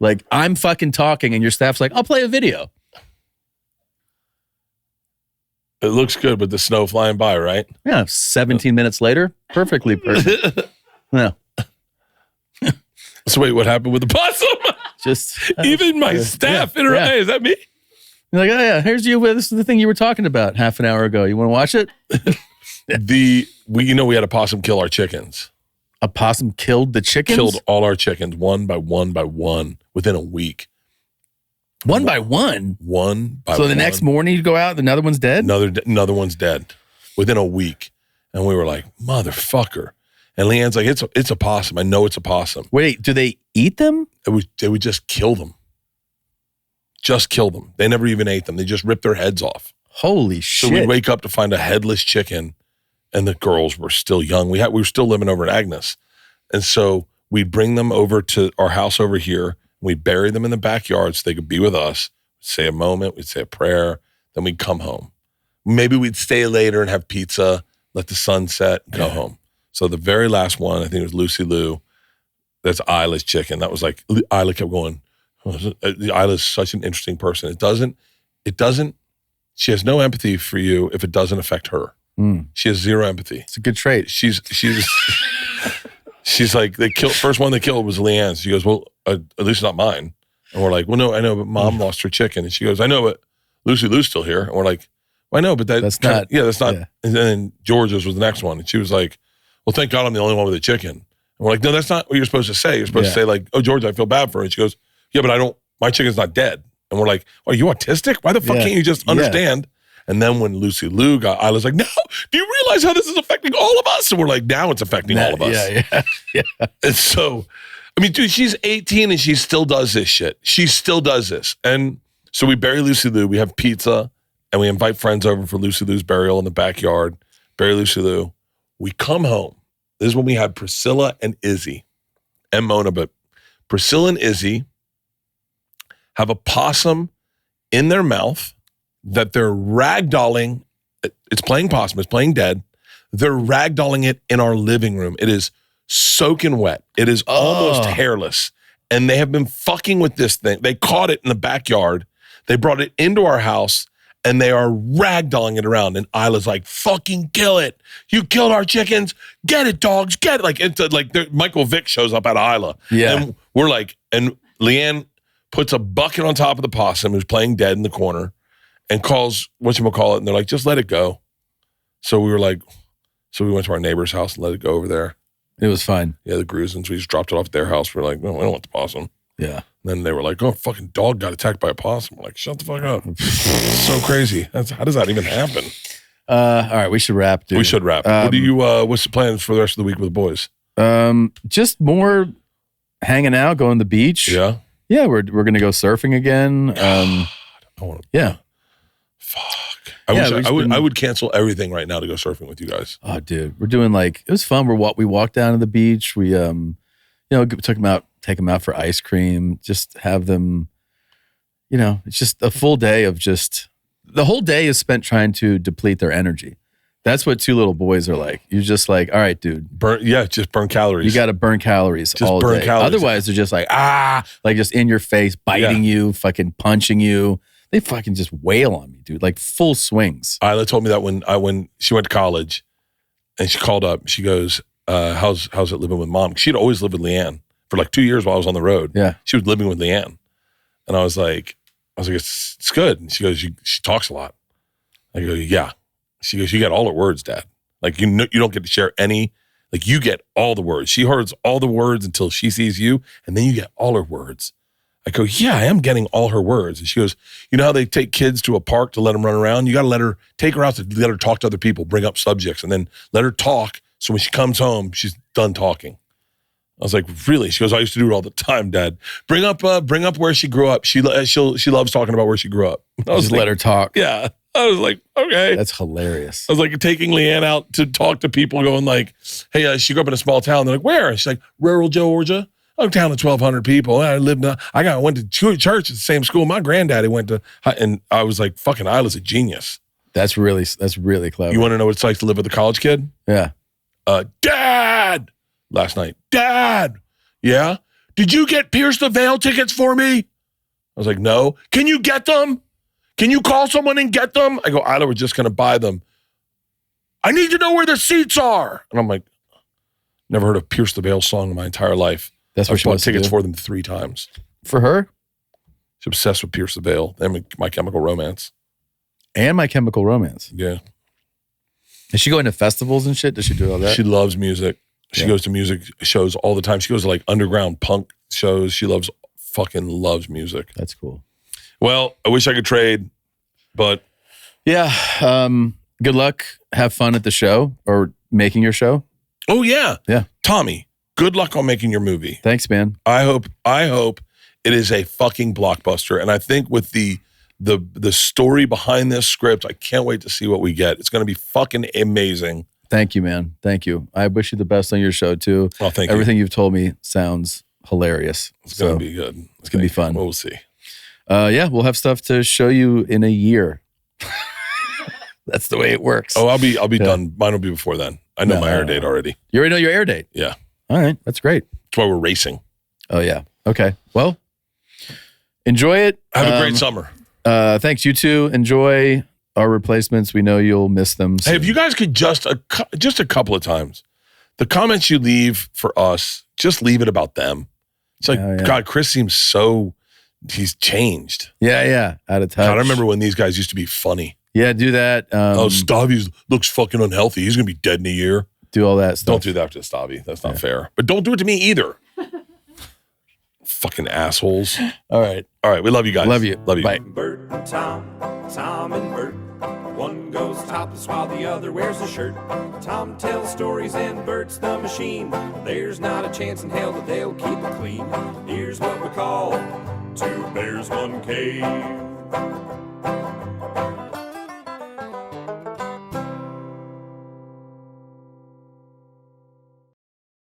Like, I'm fucking talking and your staff's like, I'll play a video. It looks good with the snow flying by, right? Yeah, 17 minutes later, perfectly perfect. No. So wait, what happened with the possum? Just even my staff interrupted. yeah. Hey, is that me? You're like, oh yeah, here's you. This is the thing you were talking about half an hour ago. You want to watch it? We had a possum kill our chickens. A possum killed the chickens? Killed all our chickens one by one by one within a week. One by one? One by one. So the next morning you go out, another one's dead? Another one's dead within a week. And we were like, motherfucker. And Leanne's like, it's a possum. I know it's a possum. Wait, do they eat them? They would just kill them. Just kill them. They never even ate them. They just ripped their heads off. Holy shit. So we'd wake up to find a headless chicken and the girls were still young. We were still living over in Agnes. And so we'd bring them over to our house over here. We'd bury them in the backyard so they could be with us. We'd say a moment, we'd say a prayer, then we'd come home. Maybe we'd stay later and have pizza, let the sun set, go home. So the very last one, I think it was Lucy Lou. That's Isla's chicken. That was like, Isla kept going, Isla's such an interesting person. It doesn't, she has no empathy for you if it doesn't affect her. She has zero empathy. It's a good trait. She's like, first one they killed was Leanne's. She goes, well, at least not mine. And we're like, well, no, I know, but mom lost her chicken. And she goes, I know, but Lucy Lou's still here. And we're like, well, I know, but that's not. Yeah, that's not. Yeah. And then George's was the next one. And she was like, well, thank God I'm the only one with a chicken. And we're like, no, that's not what you're supposed to say. You're supposed to say like, oh, George, I feel bad for her. And she goes, yeah, but my chicken's not dead. And we're like, are you autistic? Why the fuck can't you just understand? And then when Lucy Lou got, I was like, no, do you realize how this is affecting all of us? And we're like, now it's affecting all of us. Yeah. And so, I mean, dude, she's 18 and she still does this shit. She still does this. And so we bury Lucy Lou. We have pizza and we invite friends over for Lucy Lou's burial in the backyard. Bury Lucy Lou. We come home. This is when we had Priscilla and Izzy and Mona, but Priscilla and Izzy have a possum in their mouth that they're ragdolling. It's playing possum. It's playing dead. They're ragdolling it in our living room. It is soaking wet. It is almost hairless. And they have been fucking with this thing. They caught it in the backyard. They brought it into our house and they are ragdolling it around. And Isla's like, fucking kill it. You killed our chickens. Get it, dogs. Get it. Like Michael Vick shows up out of Isla. Yeah. And we're like, and Leanne puts a bucket on top of the possum who's playing dead in the corner and calls, whatchamacallit, and they're like, just let it go. So we were like, so we went to our neighbor's house and let it go over there. It was fine. Yeah, the Gruzins, we just dropped it off at their house. We're like, no, I don't want the possum. Yeah. And then they were like, oh, fucking dog got attacked by a possum. We're like, shut the fuck up. It's so crazy. How does that even happen? All right, we should wrap, dude. We should wrap. What's the plans for the rest of the week with the boys? Just more hanging out, going to the beach. Yeah. Yeah, we're gonna go surfing again. I want to. Yeah. Fuck. I would cancel everything right now to go surfing with you guys. Oh, dude, we're doing it was fun. We walked down to the beach. We take them out for ice cream. Just have them. It's just a full day of the whole day is spent trying to deplete their energy. That's what two little boys are like. You're just like, all right, dude. Just burn calories. You got to burn calories all day. Otherwise, they're just like, like just in your face, biting you, fucking punching you. They fucking just wail on me, dude. Like full swings. Isla told me that when she went to college and she called up, she goes, how's it living with mom? She'd always lived with Leanne for like 2 years while I was on the road. Yeah. She was living with Leanne. And I was like, I was like, it's good. And she goes, she talks a lot. I go, yeah. She goes, you get all her words, Dad. Like, you don't get to share any. Like, you get all the words. She hears all the words until she sees you, and then you get all her words. I go, yeah, I am getting all her words. And she goes, you know how they take kids to a park to let them run around? You got to take her out to let her talk to other people, bring up subjects, and then let her talk. So when she comes home, she's done talking. I was like, really? She goes, I used to do it all the time, Dad. Bring up where she grew up. She loves talking about where she grew up. I was Just like, let her talk. yeah. I was like, okay. That's hilarious. I was like taking Leanne out to talk to people going like, hey, she grew up in a small town. They're like, where? She's like, rural Georgia. A town of 1,200 people. I went to church at the same school my granddaddy went to. And I was like, fucking Isla's a genius. That's really clever. You want to know what it's like to live with a college kid? Yeah. Dad, last night. Dad, yeah? Did you get Pierce the Veil tickets for me? I was like, no. Can you get them? Can you call someone and get them? I go, Isla, we're just going to buy them. I need to know where the seats are. And I'm like, never heard a Pierce the Veil song in my entire life. That's what I've she bought wants to tickets do. for them 3 times. For her? She's obsessed with Pierce the Veil and My Chemical Romance. And My Chemical Romance. Yeah. Does she go into festivals and shit? Does she do all that? She loves music. She goes to music shows all the time. She goes to like underground punk shows. She fucking loves music. That's cool. Well, I wish I could trade, but. Yeah. Good luck. Have fun at the show or making your show. Oh, yeah. Yeah. Tommy, good luck on making your movie. Thanks, man. I hope it is a fucking blockbuster. And I think with the story behind this script, I can't wait to see what we get. It's going to be fucking amazing. Thank you, man. Thank you. I wish you the best on your show too. Oh, thank Everything you've told me sounds hilarious. It's going to be good. It's going to be fun. We'll see. Yeah, we'll have stuff to show you in a year. That's the way it works. Oh, I'll be done. Mine will be before then. I know my air date already. You already know your air date? Yeah. All right. That's great. That's why we're racing. Oh, yeah. Okay. Well, enjoy it. Have a great summer. Thanks. You too. Enjoy our replacements. We know you'll miss them. Hey, if you guys could just a couple of times, the comments you leave for us, just leave it about them. It's like, God, Chris seems he's changed. Yeah. Out of touch. God, I remember when these guys used to be funny. Yeah, do that. Stavi looks fucking unhealthy. He's going to be dead in a year. Do all that stuff. Don't do that to Stavi. That's not fair. But don't do it to me either. Fucking assholes. All right. We love you guys. Love you. Bye. Bert and Tom and Bert. One goes topless while the other wears a shirt. Tom tells stories and Bert's the machine. There's not a chance in hell that they'll keep it clean. Here's what we call 2 bears, 1 cave.